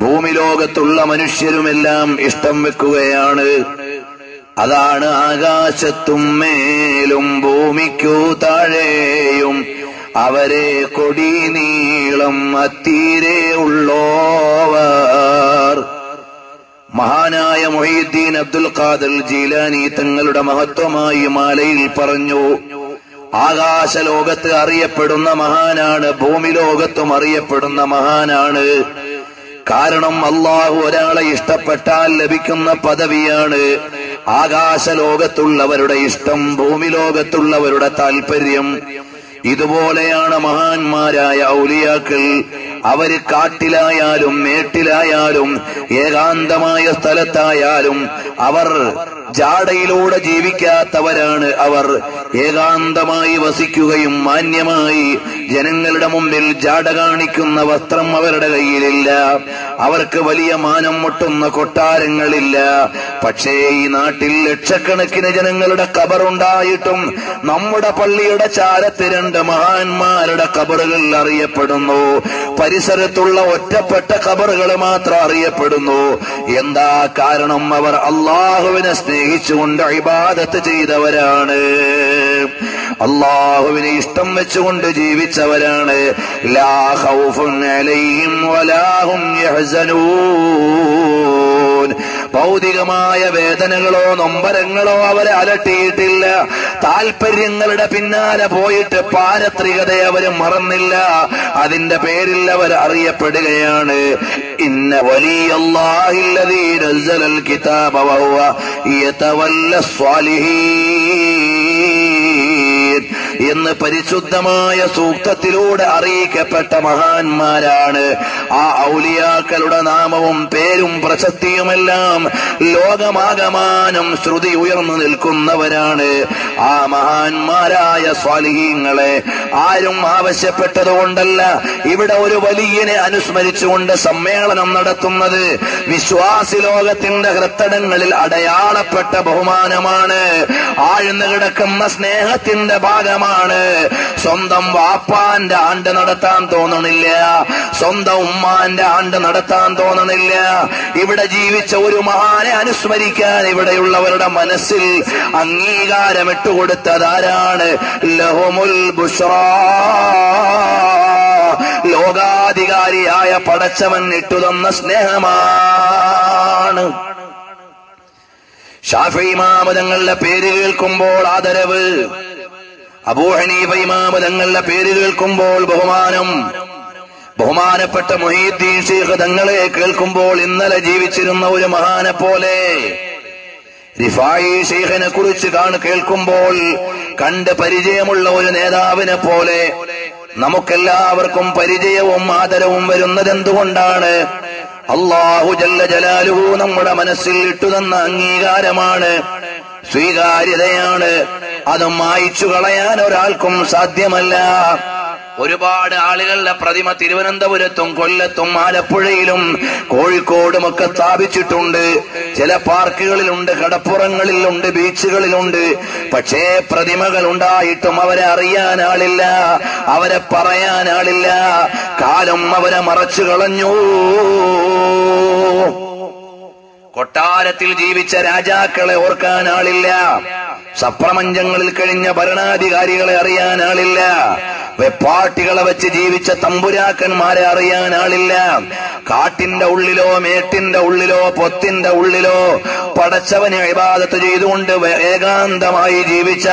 [SPEAKER 2] ഭൂമി ലോകത്തുള്ള മനുഷ്യരുമെല്ലാം ഇഷ്ടം വെക്കുകയാണ്. അതാണ് ആകാശത്തും മേലും ഭൂമിക്കു താഴെയും അവരെ കൊടി നീളം അത്തീരെ ഉള്ളോവർ. മഹാനായ മുഹയ്യിദ്ദീൻ അബ്ദുൽ ഖാദിർ ജീലാനി തങ്ങളുടെ മഹത്വമായി മാലയിൽ പറഞ്ഞു, ആകാശ ലോകത്ത് അറിയപ്പെടുന്ന മഹാനാണ്, ഭൂമി ലോകത്തും അറിയപ്പെടുന്ന മഹാനാണ്. കാരണം അല്ലാഹു ഒരാളെ ഇഷ്ടപ്പെട്ടാൽ ലഭിക്കുന്ന പദവിയാണ് ആകാശ ലോകത്തുള്ളവരുടെ ഇഷ്ടം, ഭൂമി ലോകത്തുള്ളവരുടെ താല്പര്യം. ഇതുപോലെയാണ് മഹാന്മാരായ ഔലിയാക്കൾ. അവര് കാട്ടിലായാലും മേട്ടിലായാലും ഏകാന്തമായ സ്ഥലത്തായാലും അവർ ജാടയിലൂടെ ജീവിക്കാത്തവരാണ്. അവർ ഏകാന്തമായി വസിക്കുകയും മാന്യമായി ജനങ്ങളുടെ മുമ്പിൽ ജാട കാണിക്കുന്ന വസ്ത്രം അവരുടെ കയ്യിലില്ല. അവർക്ക് വലിയ മാനം മുട്ടുന്ന കൊട്ടാരങ്ങളില്ല. പക്ഷേ ഈ നാട്ടിൽ ലക്ഷക്കണക്കിന് ജനങ്ങളുടെ ഖബറുണ്ടായിട്ടും നമ്മുടെ പള്ളിയുടെ ചാരത്ത് 2 മഹാന്മാരുടെ ഖബറുകൾ അറിയപ്പെടുന്നു. പരിസരത്തുള്ള ഒറ്റപ്പെട്ട ഖബറുകൾ മാത്രം അറിയപ്പെടുന്നു. എന്താ കാരണം? അവർ അല്ലാഹുവിനെ സ്നേഹിച്ചുകൊണ്ട് ഇബാദത്ത് ചെയ്തവരാണ്, അല്ലാഹുവിനെ ഇഷ്ടം വെച്ചുകൊണ്ട് ജീവിച്ചവരാണ്. ലാ ഖൗഫുൻ അലൈഹിം വലാ ഹും യഹ്സനൂൻ. ഭൗതികമായ വേദനകളോ നൊമ്പരങ്ങളോ അവരെ അലട്ടിയിട്ടില്ല. താൽപര്യങ്ങളുടെ പിന്നാലെ പോയിട്ട് പാരത്രികതയെ അവര് മറന്നില്ല. അതിന്റെ പേരിൽ അവർ അറിയപ്പെടുകയാണ്. ഇന്ന വലിയല്ലാഹില്ലദീ നസ്സലൽ കിതാബ വഹുവ യതവല്ല സ്വാലിഹീൻ. എന്ന് പരിശുദ്ധമായ സൂക്തത്തിലൂടെ അറിയിക്കപ്പെട്ട മഹാന്മാരാണ്. ആ ഔലിയാക്കളുടെ നാമവും പേരും പ്രശസ്തിയുമെല്ലാം ലോകമാകമാനം ശ്രുതി ഉയർന്നു നിൽക്കുന്നവരാണ്. ആ മഹാന്മാരായ സ്വാലിഹീങ്ങളെ ആരും ആവശ്യപ്പെട്ടതുകൊണ്ടല്ല ഇവിടെ ഒരു വലിയനെ അനുസ്മരിച്ചുകൊണ്ട് സമ്മേളനം നടത്തുന്നത്. വിശ്വാസി ലോകത്തിന്റെ ഹൃത്തടങ്ങളിൽ അടയാളപ്പെട്ട ബഹുമാനമാണ്, ആഴ്ന്നു കിടക്കുന്ന സ്നേഹത്തിന്റെ ഭാഗമാണ്. സ്വന്തം വാപ്പാന്റെ ആണ്ട് നടത്താൻ തോന്നണില്ല, സ്വന്തം ഉമ്മാന്റെ ആണ്ട് നടത്താൻ തോന്നണില്ല. ഇവിടെ ജീവിച്ച ഒരു മഹാനെ അനുസ്മരിക്കാൻ ഇവിടെയുള്ളവരുടെ മനസ്സിൽ അംഗീകാരം ഇട്ടുകൊടുത്തതാരാണ്? ലഹുമുൽ ബുശ്റാ, ലോകാധികാരിയായ പടച്ചവൻ ഇട്ടുതന്ന സ്നേഹമാണ്. ഷാഫി ഇമാം തങ്ങളുടെ പേര് കേൾക്കുമ്പോൾ ആദരവ്, അബൂ ഹനീഫ ഇമാം തങ്ങളുടെ പേര് കേൾക്കുമ്പോൾ ബഹുമാനം, ബഹുമാനപ്പെട്ട മുഹീദ്ദീൻ ശൈഖ് തങ്ങളെ കേൾക്കുമ്പോൾ ഇന്നലെ ജീവിച്ചിരുന്ന ഒരു മഹാനെ പോലെ, റിഫായി ശൈഖിനെ കുറിച്ച് കേൾക്കുമ്പോൾ കണ്ട് പരിചയമുള്ള ഒരു നേതാവിനെ പോലെ നമുക്കെല്ലാവർക്കും പരിചയവും ആദരവും വരുന്നത് എന്തുകൊണ്ടാണ്? അല്ലാഹു ജല്ല ജലാലുഹു നമ്മുടെ മനസ്സിൽ ഇട്ടുതന്ന അംഗീകാരമാണ്, സ്വീകാര്യതയാണ്. അത് മായ്ച്ചു കളയാൻ ഒരാൾക്കും സാധ്യമല്ല. ഒരുപാട് ആളുകളുടെ പ്രതിമ തിരുവനന്തപുരത്തും കൊല്ലത്തും ആലപ്പുഴയിലും കോഴിക്കോടുമൊക്കെ സ്ഥാപിച്ചിട്ടുണ്ട്. ചില പാർക്കുകളിലുണ്ട്, കടപ്പുറങ്ങളിലുണ്ട്, ബീച്ചുകളിലുണ്ട്. പക്ഷേ പ്രതിമകൾ ഉണ്ടായിട്ടും അവരെ അറിയാൻ ആളില്ല, അവരെ പറയാൻ ആളില്ല. കാലം അവരെ മറച്ചു കളഞ്ഞു. കൊട്ടാരത്തിൽ ജീവിച്ച രാജാക്കളെ ഓർക്കാൻ ആളില്ല, സപ്രപഞ്ചങ്ങളിൽ കഴിഞ്ഞ ഭരണാധികാരികളെ അറിയാൻ ആളില്ല, വെപ്പാട്ടികളെ വെച്ച് ജീവിച്ച തമ്പുരാക്കന്മാരെ അറിയാൻ ആളില്ല. കാട്ടിന്റെ ഉള്ളിലോ മേട്ടിന്റെ ഉള്ളിലോ പൊത്തിന്റെ ഉള്ളിലോ പടച്ചവനെ ഇബാദത്ത് ചെയ്തുകൊണ്ട് ഏകാന്തമായി ജീവിച്ച,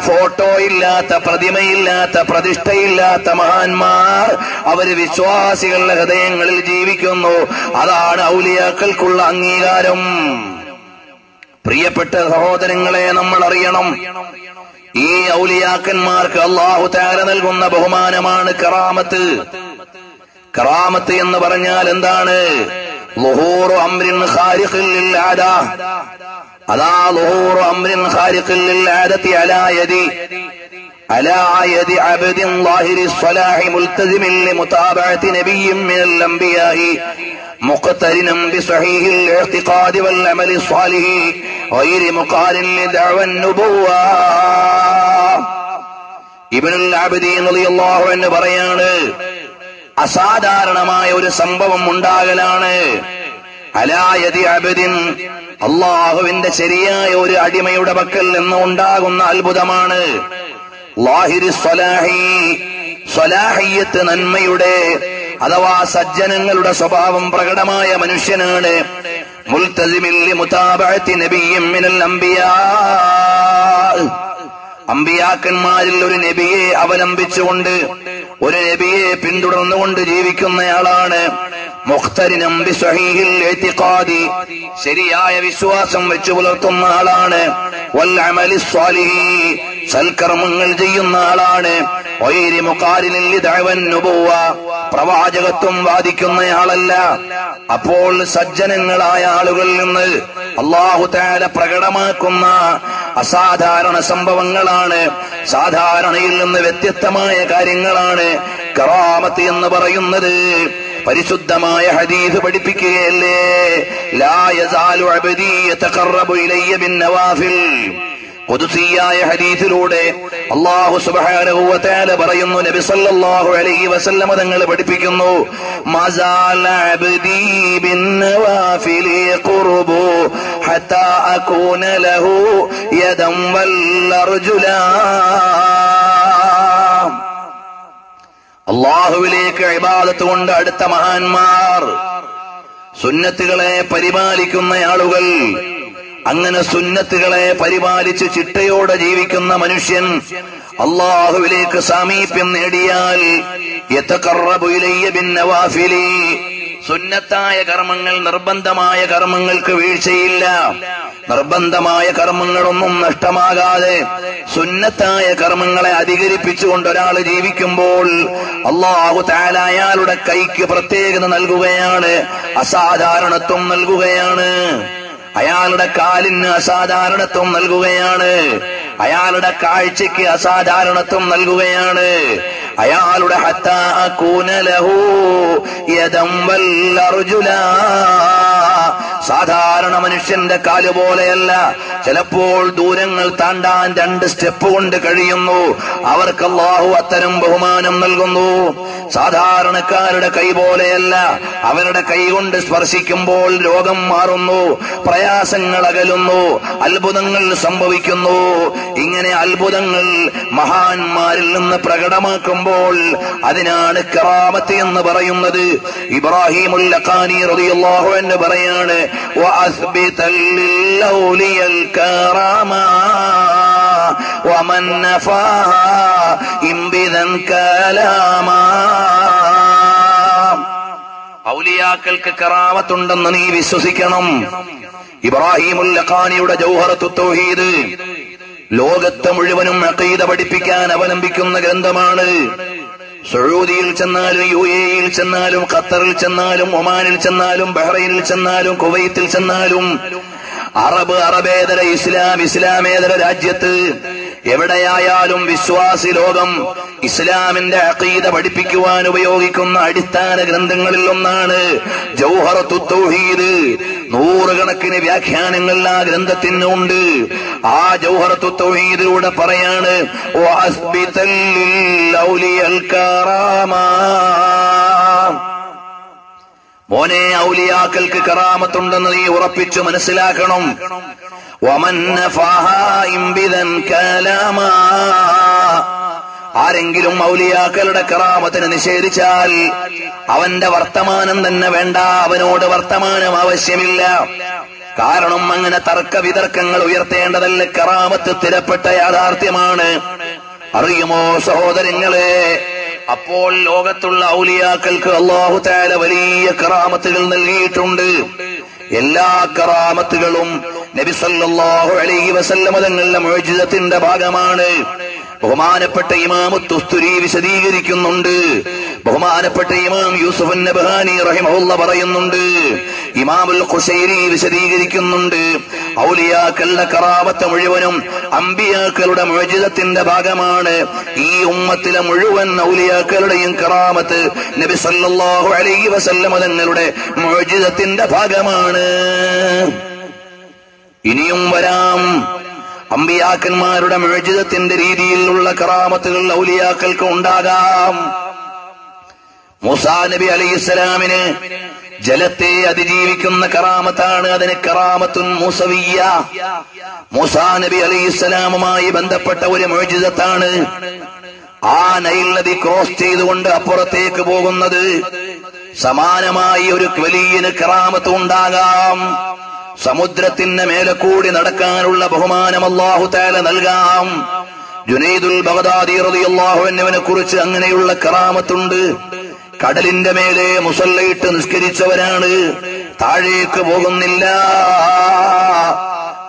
[SPEAKER 2] ഫോട്ടോ ഇല്ലാത്ത, പ്രതിമയില്ലാത്ത, പ്രതിഷ്ഠയില്ലാത്ത മഹാന്മാർ അവര് വിശ്വാസികളുടെ ഹൃദയങ്ങളിൽ ജീവിക്കുന്നു. അതാണ് ഔലിയാക്കൾക്കുള്ള അംഗീകാരം. പ്രിയപ്പെട്ട സഹോദരങ്ങളെ, നമ്മൾ അറിയണം, ഈ ഔലിയാക്കന്മാർക്ക് അല്ലാഹു തആല നൽകുന്ന ബഹുമാനമാണ് കറാമത്ത്. കറാമത്ത് എന്ന് പറഞ്ഞാൽ എന്താണ്? ളുഹൂറു അംരിൻ ഖാരിഖിൻ ലിൽ ആദാ. അതാ ളുഹൂറു അംരിൻ ഖാരിഖിൻ ലിൽ ആദതി അലാ യദി അബ്ദിൻ ളാഹിരി സ്വലാഹി മുൽതസിമിൻ ലിമുതാബഅതി നബിയ്യിൻ മിനൽ അംബിയാഇ മുഖ്തരിനം ബിസഹീഹിൽ ഇഅ്തിഖാദി വൽ അമലി സ്വാലിഹി ഗൈരി മുഖാരിൻ ലിദഅവൻ നുബുവ്വ. ഇബ്നുൽ അബ്ദീൻ റളിയല്ലാഹു അൻഹു പറയാണ്, അസാധാരണമായ ഒരു സംഭവം ഉണ്ടാകലാണ്. അലാ യദി അബ്ദിൻ, അല്ലാഹുവിന്റെ ശരിയായ ഒരു അടിമയുടെ പക്കൽ നിന്ന് ഉണ്ടാകുന്ന അത്ഭുതമാണ്. ളാഹിരി സ്വലാഹി, സ്വലാഹിയത്ത്, നന്മയുടെ അഥവാ സജ്ജനങ്ങളുടെ സ്വഭാവം പ്രകടമായ മനുഷ്യനാണ്. മുൽതസിമിൻ ലിമുതാബഅതി നബിയ്യിൻ മിനൽ അംബിയാ, അമ്പിയാക്കന്മാരിൽ ഒരു നബിയെ അവലംബിച്ചുകൊണ്ട്, ഒരു നബിയെ പിന്തുടർന്നുകൊണ്ട് ജീവിക്കുന്നയാളാണ്. മുഖ്തരിനം ബിസഹീഹിൽ ഇഅ്തിഖാദി, ശരിയായ വിശ്വാസം വെച്ചു പുലർത്തുന്ന ആളാണ്. വൽ അമലി സ്വാലിഹി, സൽക്കർമ്മങ്ങൾ ചെയ്യുന്ന ആളാണ്. ഗൈരി മുഖാരിനിൻ ലിദഅവൻ നുബുവ്വ, പ്രവാചകത്വം വാദിക്കുന്നയാളല്ല. അപ്പോൾ സജ്ജനങ്ങളായ ആളുകളിൽ നിന്ന് അല്ലാഹു തആല പ്രകടമാക്കുന്ന അസാധാരണ സംഭവങ്ങളാണ്, സാധാരണയിൽ നിന്ന് വ്യത്യസ്തമായ കാര്യങ്ങളാണ് കറാമത്ത് എന്ന് പറയുന്നത്. പരിശുദ്ധമായ ഹദീസ് പഠിപ്പിക്കുകയല്ലേ, ലാ യസാലു അബ്ദി യതഖറബു ഇലയ്യ ബിന്നവാഫിൽ. ഖുദ്സിയായ ഹദീസിലൂടെ അല്ലാഹു സുബ്ഹാനഹു വ തആല പറയുന്നു, നബി സല്ലല്ലാഹു അലൈഹി വസല്ലം തങ്ങൾ പഠിപ്പിക്കുന്നു, മസാല അബ്ദി ബിന്നവാഫിൽ ഖുർബു ഹത്താ അകൂന ലഹു യദം വൽ അർജുലാ. അല്ലാഹുവിലേക്ക് ഇബാദത്ത് കൊണ്ട് അടുത്ത മഹാന്മാർ, സുന്നത്തുകളെ പരിപാലിക്കുന്ന ആളുകൾ. അങ്ങനെ സുന്നത്തുകളെ പരിപാലിച്ച് ചിട്ടയോടെ ജീവിക്കുന്ന മനുഷ്യൻ അല്ലാഹുവിലേക്ക് സാമീപ്യം നേടിയാൽ യതഖറബു ഇലയ്യ ബിന്നവാഫിലി, സുന്നത്തായ കർമ്മങ്ങൾ, നിർബന്ധമായ കർമ്മങ്ങൾക്ക് വീഴ്ചയില്ല. നിർബന്ധമായ കർമ്മങ്ങളൊന്നും നഷ്ടമാകാതെ സുന്നത്തായ കർമ്മങ്ങളെ അധികരിപ്പിച്ചുകൊണ്ട് ഒരാൾ ജീവിക്കുമ്പോൾ അല്ലാഹു തആല അയാളുടെ കൈക്ക് പ്രത്യേകത നൽകുകയാണ്, അസാധാരണത്വം നൽകുകയാണ്. അയാളുടെ കാലിന് അസാധാരണത്വം നൽകുകയാണ്, അയാളുടെ കാഴ്ചയ്ക്ക് അസാധാരണത്വം നൽകുകയാണ്. അയാളുടെ ഹത്താ അകൂന ലഹു യദം വൽ അർജുല, സാധാരണ മനുഷ്യന്റെ കാല് പോലെയല്ല. ചിലപ്പോൾ ദൂരങ്ങൾ താണ്ടാൻ 2 സ്റ്റെപ്പ് കൊണ്ട് കഴിയുന്നു. അവർക്ക് അല്ലാഹു അത്തരം ബഹുമാനം നൽകുന്നു. സാധാരണക്കാരുടെ കൈ പോലെയല്ല. അവരുടെ കൈ കൊണ്ട് സ്പർശിക്കുമ്പോൾ രോഗം മാറുന്നു, പ്രയാസങ്ങൾ അകലുന്നു, അത്ഭുതങ്ങൾ സംഭവിക്കുന്നു. ഇങ്ങനെ അത്ഭുതങ്ങൾ മഹാന്മാരിൽ നിന്ന് പ്രകടമാക്കുമ്പോൾ അതിനാണ് കറാമത്ത് എന്ന് പറയുന്നത്. ഇബ്രാഹിമുൽ ലഖാനി റളിയല്ലാഹു അൻഹു പറയാണ്, വഅസ്ബിതൽ ലിൽഔലിയൽ കറാമ വമൻ നഫാഹാ ഇംബിദൻ കലാമ. ഔലിയാക്കൾക്ക് കറാമത്തുണ്ടെന്ന് നീ വിശ്വസിക്കണം. ഇബ്രാഹിമുൽ ലഖാനിയുടെ ജൗഹറത്തുൽ തൗഹീദ് ലോകത്തെ മുഴുവനും അഖീദ പഠിപ്പിക്കാൻ അവലംബിക്കുന്ന ഗ്രന്ഥമാണ്. സൗദിയിൽ ചെന്നാലും, UAE-യിൽ ചെന്നാലും, ഖത്തറിൽ ചെന്നാലും, ഒമാനിൽ ചെന്നാലും, ബഹ്റൈനിൽ ചെന്നാലും, കുവൈത്തിൽ ചെന്നാലും, അറബേതര ഇസ്ലാമേതര രാജ്യത്ത് എവിടെയായാലും വിശ്വാസി ലോകം ഇസ്ലാമിന്റെ അഖീദ പഠിപ്പിക്കുവാൻ ഉപയോഗിക്കുന്ന അടിസ്ഥാന ഗ്രന്ഥങ്ങളിൽ ഒന്നാണ് ജൗഹറത്തുൽ തൗഹീദ്. 100 കണക്കിന് വ്യാഖ്യാനങ്ങൾ ആ ഗ്രന്ഥത്തിനുണ്ട്. ആ ജൗഹറത്തുൽ തൗഹീദിലൂടെ പറയാണ്, വഅസ്ബിതൽ ലിൽഔലിയൽ കറാമ. മോനെ, ഔലിയാക്കൾക്ക് കറാമത്തുണ്ടെന്ന് നീ ഉറപ്പിച്ചു മനസ്സിലാക്കണം. വമൻ നഫാഹാ ഇംബിദൻ കലാമ. ആരെങ്കിലും ഔലിയാക്കളുടെ കറാമത്തിനെ നിഷേധിച്ചാൽ അവന്റെ വർത്തമാനം തന്നെ വേണ്ട, അവനോട് വർത്തമാനം ആവശ്യമില്ല. കാരണം അങ്ങനെ തർക്ക വിതർക്കങ്ങൾ ഉയർത്തേണ്ടതല്ല. കറാമത്ത് സ്ഥിരപ്പെട്ട യാഥാർത്ഥ്യമാണ്. അറിയുമോ സഹോദരങ്ങളെ, അപ്പോൾ ലോകത്തുള്ള ഔലിയാക്കൾക്ക് അല്ലാഹു തആല വലിയ കറാമത്തുകൾ നൽകിയിട്ടുണ്ട്. എല്ലാ കറാമത്തുകളും നബി സല്ലല്ലാഹു അലൈഹി വസല്ലം തങ്ങളുടെ മുഅ്ജിസത്തിന്റെ ഭാഗമാണ്. ബഹുമാനപ്പെട്ട ഇമാം തുസ്തുരി വിശദീകരിക്കുന്നുണ്ട്. ബഹുമാനപ്പെട്ട ഇമാം യൂസുഫ് നബ്ഹാനി റഹിമഹുള്ള പറയുന്നുണ്ട്. ഇമാമുൽ ഖുശൈരി വിശദീകരിക്കുന്നുണ്ട്. ഔലിയാക്കളുടെ കറാമത്ത് മുഴുവനും അമ്പിയാക്കളുടെ മുഅ്ജിസത്തിന്റെ ഭാഗമാണ്. ഈ ഉമ്മത്തിലെ മുഴുവൻ ഔലിയാക്കളുടെയും കറാമത്ത് നബി സല്ലല്ലാഹു അലൈഹി വസല്ലം തങ്ങളുടെ മുഅ്ജിസത്തിന്റെ ഭാഗമാണ്. ഇനിയും വരാം. അമ്പിയാക്കന്മാരുടെ മുഅ്ജിസത്തിന്റെ രീതിയിലുള്ള കറാമത്തുകൾ ഔലിയാക്കൾക്ക് ഉണ്ടാകാം. മൂസാ നബി അലൈഹിസ്സലാമിന് ജലത്തെ അതിജീവിക്കുന്ന കറാമത്താണ്. അതിന് കറാമത്തുൻ മൂസവിയ്യ. മൂസാ നബി അലൈഹിസ്സലാമുമായി ബന്ധപ്പെട്ട ഒരു മുഅ്ജിസത്താണ്. ആ നൈൽ നദി ക്രോസ് ചെയ്തുകൊണ്ട് അപ്പുറത്തേക്ക് പോകുന്നത്. സമാനമായി ഒരു വലിയ കറാമത്ത് ഉണ്ടാകാം. സമുദ്രത്തിന്റെ മേലെ കൂടി നടക്കാനുള്ള ബഹുമാനം അല്ലാഹു തആല നൽകാം. ജുനൈദുൽ ബഗ്ദാദി റളിയല്ലാഹു അൻഹുവിനെ കുറിച്ച് അങ്ങനെയുള്ള കറാമത്തുണ്ട്. കടലിന്റെ മേലെ മുസല്ലയിട്ട് നിസ്കരിച്ചവരാണ്, താഴേക്ക് പോകുന്നില്ല.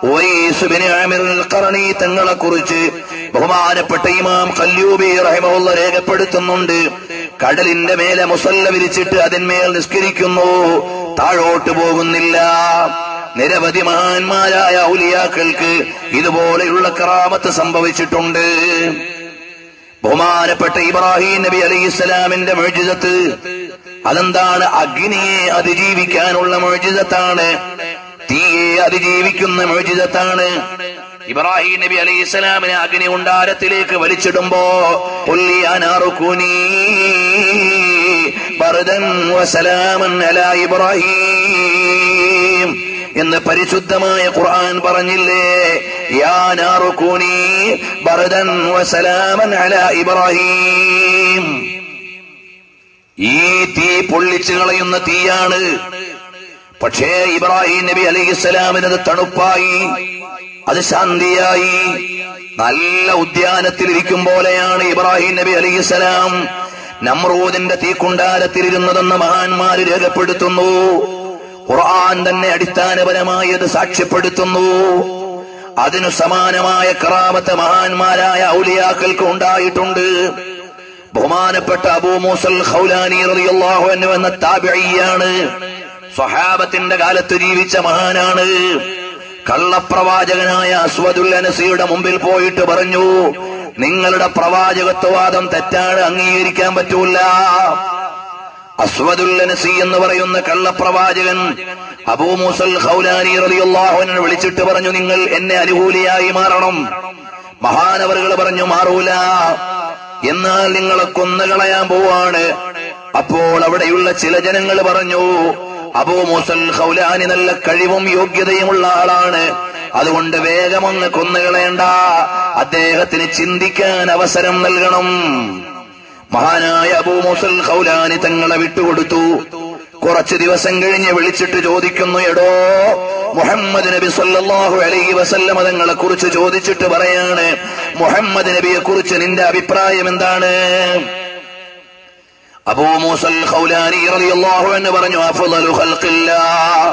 [SPEAKER 2] ഉവൈസ് ബിൻ ആമിർ അൽ-ഖറനി തങ്ങളെ കുറിച്ച് ബഹുമാനപ്പെട്ട ഇമാം ഖല്ലൂബി റഹിമഹുള്ള രേഖപ്പെടുത്തുന്നുണ്ട്. കടലിന്റെ മേലെ മുസല്ല വിരിച്ചിട്ട് അതിന്മേൽ നിസ്കരിക്കുന്നു, താഴോട്ട് പോകുന്നില്ല. നിരവധി മഹാന്മാരായ ഔലിയാക്കൾക്ക് ഇതുപോലെയുള്ള കറാമത്ത് സംഭവിച്ചിട്ടുണ്ട്. ബഹുമാനപ്പെട്ട ഇബ്രാഹിം നബി അലൈഹിസ്സലാമിന്റെ മുഅ്ജിസത്ത് അതെന്താണ്? അഗ്നിയെ അതിജീവിക്കാനുള്ള മുഅ്ജിസത്താണ്, തീയെ അതിജീവിക്കുന്ന മുഅ്ജിസത്താണ്. ഇബ്രാഹിം നബി അലൈഹിസ്സലാമിനെ അഗ്നി കുണ്ഡാരത്തിലേക്ക് വലിച്ചിടുമ്പോ ഖുല്ലി അനാറുകുനി ബർദൻ വസലാമൻ അലാ ഇബ്രാഹിം എന്ന് പരിശുദ്ധമായ ഖുർആൻ പറഞ്ഞില്ലേ? യാ നാറുകൂനി ബർദൻ വസലാമൻ അലാ ഇബ്രാഹിം. ഈ തീ പൊള്ളിച്ചു കളയുന്ന തീയാണ്. പക്ഷേ ഇബ്രാഹിം നബി അലൈഹിസ്സലാമിനത് തണുപ്പായി, അത് ശാന്തിയായി. നല്ല ഉദ്യാനത്തിലിരിക്കും പോലെയാണ് ഇബ്രാഹിം നബി അലൈഹിസ്സലാം നമ്രൂദിന്റെ തീക്കുണ്ടാരത്തിലിരുന്നതെന്ന് മഹാന്മാര് രേഖപ്പെടുത്തുന്നു. ഖുർആൻ തന്നെ അടിസ്ഥാനപരമായി അത് സാക്ഷ്യപ്പെടുത്തുന്നു. അതിനു സമാനമായ കറാമത്ത് മഹാന്മാരായ ഔലിയാക്കൾക്ക് ഉണ്ടായിട്ടുണ്ട്. ബഹുമാനപ്പെട്ട അബൂ മൂസൽ ഖൗലാനി റളിയല്ലാഹു അൻഹു എന്ന താബിഈയാണ്. സ്വഹാബത്തിന്റെ കാലത്ത് ജീവിച്ച മഹാനാണ്. കള്ളപ്രവാചകനായ അസ്വദുൽ അനസിയുടെ മുമ്പിൽ പോയിട്ട് പറഞ്ഞു, നിങ്ങളുടെ പ്രവാചകത്വവാദം തെറ്റാണ്, അംഗീകരിക്കാൻ പറ്റൂല. അസ്വദുൽ അനസി എന്ന് പറയുന്ന കള്ളപ്രവാചകൻ അബൂ മൂസൽ ഖൗലാനി റളിയല്ലാഹു അൻഹു വിളിച്ചിട്ട് പറഞ്ഞു, നിങ്ങൾ എന്നെ അനുകൂലിയായി മാറണം. മഹാനവറുകൾ പറഞ്ഞു, മാറൂല, എന്നാൽ നിങ്ങളെ കൊന്നുകളയാൻ പോവാണ്. അപ്പോൾ അവിടെയുള്ള ചില ജനങ്ങൾ പറഞ്ഞു, അബൂ മൂസൽ ഖൗലാനി നല്ല കഴിവും യോഗ്യതയുമുള്ള ആളാണ്, അതുകൊണ്ട് വേഗമൊന്ന് കൊന്നുകളയണ്ട, അദ്ദേഹത്തിന് ചിന്തിക്കാൻ അവസരം നൽകണം. മഹാനായ അബൂ മൂസൽ ഖൗലാനി തങ്ങളെ വിട്ടുകൊടുത്തു. കുറച്ചു ദിവസം കഴിഞ്ഞ് വിളിച്ചിട്ട് ചോദിക്കുന്നു, എടോ മുഹമ്മദ് നബി സല്ലല്ലാഹു അലൈഹി വസല്ലം തങ്ങളെ കുറിച്ച് ചോദിച്ചിട്ട് പറയാണ്, മുഹമ്മദ് നബിയെ കുറിച്ച് നിന്റെ അഭിപ്രായം എന്താണ്? അബൂ മൂസൽ ഖൗലാനി റളിയല്ലാഹു അൻഹു പറഞ്ഞു, അഫ്ളലു ഖൽഖില്ലാഹ്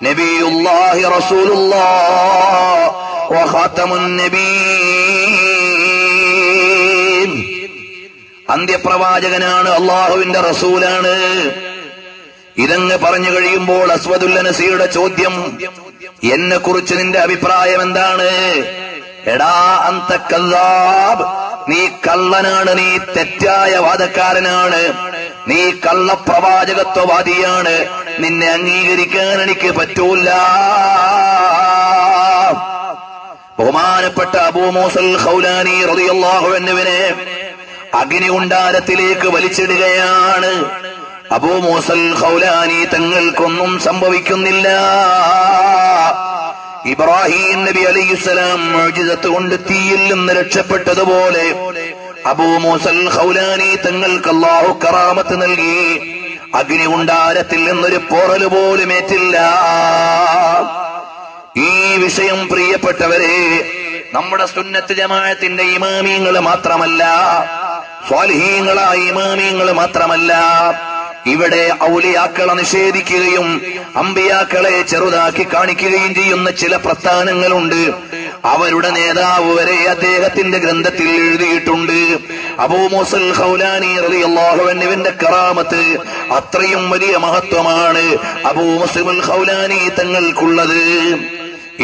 [SPEAKER 2] നബിയുല്ലാഹി റസൂലുള്ളാഹ് വ ഖാതമുൻ നബിയ്യീൻ. അന്ത്യപ്രവാചകനാണ്, അല്ലാഹുവിന്റെ റസൂലാണ്. ഇതങ്ങ് പറഞ്ഞു കഴിയുമ്പോൾ അസ്വദുൽ അനസിയുടെ ചോദ്യം, എന്നെ കുറിച്ച് നിന്റെ അഭിപ്രായം എന്താണ്? എടാ അന്ത കല്ലാബ്, നീ കള്ളനാണ്, നീ തെറ്റായ വാദക്കാരനാണ്, നീ കള്ളപ്രവാചകത്വവാദിയാണ്, നിന്നെ അംഗീകരിക്കാൻ എനിക്ക് പറ്റൂല. ബഹുമാനപ്പെട്ട അബൂ മൂസൽ ഖൗലാനി റളിയല്ലാഹു അൻഹുവിനെ അഗ്നികുണ്ഡാരത്തിലേക്ക് വലിച്ചിടുകയാണ്. അബൂ മൂസൽ ഖൗലാനി തങ്ങൾക്കൊന്നും സംഭവിക്കുന്നില്ല. ഇബ്രാഹിം നബി അലൈഹിസ്സലാം മുഅ്ജിസത്ത് കൊണ്ട് തീയിൽ നിന്ന് രക്ഷപ്പെട്ടതുപോലെ അബൂ മൂസൽ ഖൗലാനി തങ്ങൾക്ക് അല്ലാഹു കറാമത്ത് നൽകി. അഗ്നികുണ്ഡാരത്തിൽ നിന്നൊരു പോറല് പോലും ഏറ്റില്ല. ഈ വിഷയം പ്രിയപ്പെട്ടവരെ, നമ്മുടെ സുന്നത്ത് ജമാഅത്തിന്റെ ഇമാമിയങ്ങൾ മാത്രമല്ല, സ്വാലിഹീങ്ങളായ ഇമാമിയങ്ങൾ മാത്രമല്ല, ഇവിടെ ഔലിയാക്കളെ നിഷേധിക്കുകയും അമ്പിയാക്കളെ ചെറുതാക്കി കാണിക്കുകയും ചെയ്യുന്ന ചില പ്രസ്ഥാനങ്ങളുണ്ട്. അവരുടെ നേതാവ് വരെ അദ്ദേഹത്തിന്റെ ഗ്രന്ഥത്തിൽ എഴുതിയിട്ടുണ്ട്. അബൂ മൂസൽ ഖൗലാനി റളിയല്ലാഹു അൻഹുവിന്റെ കറാമത്ത് അത്രയും വലിയ മഹത്വമാണ് അബൂ മൂസൽ ഖൗലാനി തങ്ങൾക്കുള്ളത്.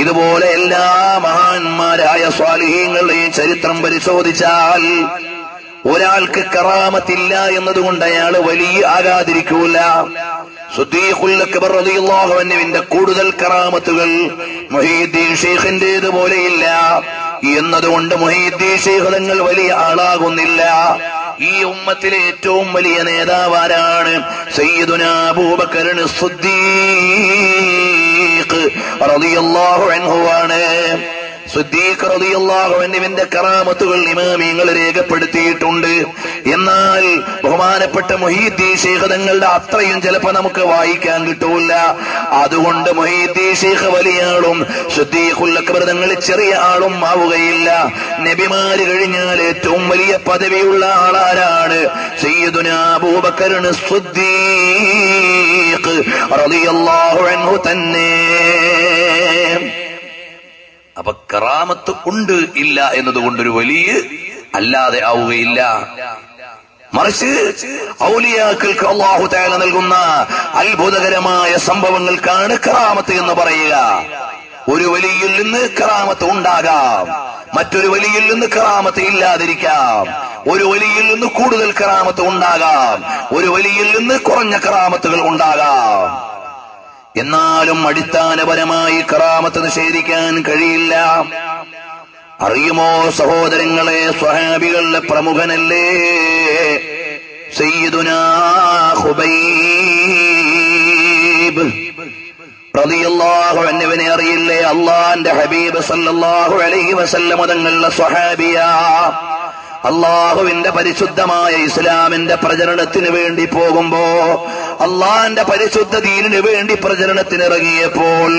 [SPEAKER 2] ഇതുപോലെ എല്ലാ മഹാന്മാരായ സ്വാലിഹീങ്ങളുടെയും ചരിത്രം പരിശോധിച്ചാൽ ഒരാൾക്ക് കറാമത്തില്ല എന്നതുകൊണ്ട് അയാൾ വലിയ ആകാതിരിക്കൂല. സിദ്ദീഖുൽ അക്ബർ റളിയല്ലാഹു അൻഹുവിന്റെ കൂടുതൽ കറാമത്തുകൾ മുഹീദ്ദീൻ ശൈഖിന്റേതുപോലെയില്ല എന്നതുകൊണ്ട് മുഹീദ്ദീൻ ശൈഖ് തങ്ങൾ വലിയ ആളാകുന്നില്ല. ഈ ഉമ്മത്തിലെ ഏറ്റവും വലിയ നേതാവാരാണ്? സയ്യിദുനാ അബൂബക്കർ സിദ്ദീഖ് റളിയല്ലാഹു അൻഹു ആണ്. സിദ്ദീഖ് റളിയല്ലാഹു അൻഹുവിന്റെ കറാമത്തുകൾ ഇമാമിയങ്ങൾ രേഖപ്പെടുത്തിയിട്ടുണ്ട്. എന്നാൽ ബഹുമാനപ്പെട്ട മുഹീദ്ദീൻ ശൈഖ് തങ്ങളുടെ അത്രയും ചിലപ്പോ നമുക്ക് വായിക്കാൻ കിട്ടൂല. അതുകൊണ്ട് മുഹീദ്ദീൻ ശൈഖ് വലിയ ആളും സിദ്ദീഖുൽ അക്ബർ തങ്ങൾ ചെറിയ ആളും ആവുകയില്ല. നബിമാര് കഴിഞ്ഞാൽ ഏറ്റവും വലിയ പദവിയുള്ള ആളാരാണ്? സയ്യിദുനാ അബൂബക്കർ സിദ്ദീഖ് റളിയല്ലാഹു അൻഹു തന്നെ. അപ്പൊ കറാമത്ത് ഉണ്ട് ഇല്ല എന്നതുകൊണ്ടൊരു വലിയ അല്ലാതെ ആവുകയില്ല. മറിച്ച് ഔലിയാക്കൾക്ക് അല്ലാഹു തആല നൽകുന്ന അത്ഭുതകരമായ സംഭവങ്ങൾക്കാണ് കറാമത്ത് എന്ന് പറയുക. ഒരു വലിയിൽ നിന്ന് കറാമത്ത് ഉണ്ടാകാം, മറ്റൊരു വലിയിൽ നിന്ന് കറാമത്ത് ഇല്ലാതിരിക്കാം. ഒരു വലിയിൽ നിന്ന് കൂടുതൽ കറാമത്ത് ഉണ്ടാകാം, ഒരു വലിയിൽ നിന്ന് കുറഞ്ഞ കറാമത്തുകൾ ഉണ്ടാകാം. എന്നാലും അടിസ്ഥാനപരമായി കറാമത്ത് നിഷേധിക്കാൻ കഴിയില്ല. അറിയുമോ സഹോദരങ്ങളെ, സ്വഹാബികളുടെ പ്രമുഖനല്ലേ സയ്യിദുനാ ഖുബൈബ് റളിയല്ലാഹു അൻഹുവിനെ അറിയില്ലേ? അല്ലാഹുവിന്റെ ഹബീബ് സല്ലല്ലാഹു അലൈഹി വസല്ലം തങ്ങളുടെ സ്വഹാബിയാ. അള്ളാഹുവിന്റെ പരിശുദ്ധമായ ഇസ്ലാമിന്റെ പ്രചരണത്തിന് വേണ്ടി പോകുമ്പോ, അള്ളാഹിന്റെ പരിശുദ്ധ ദീനിന് വേണ്ടി പ്രചരണത്തിനിറങ്ങിയപ്പോൾ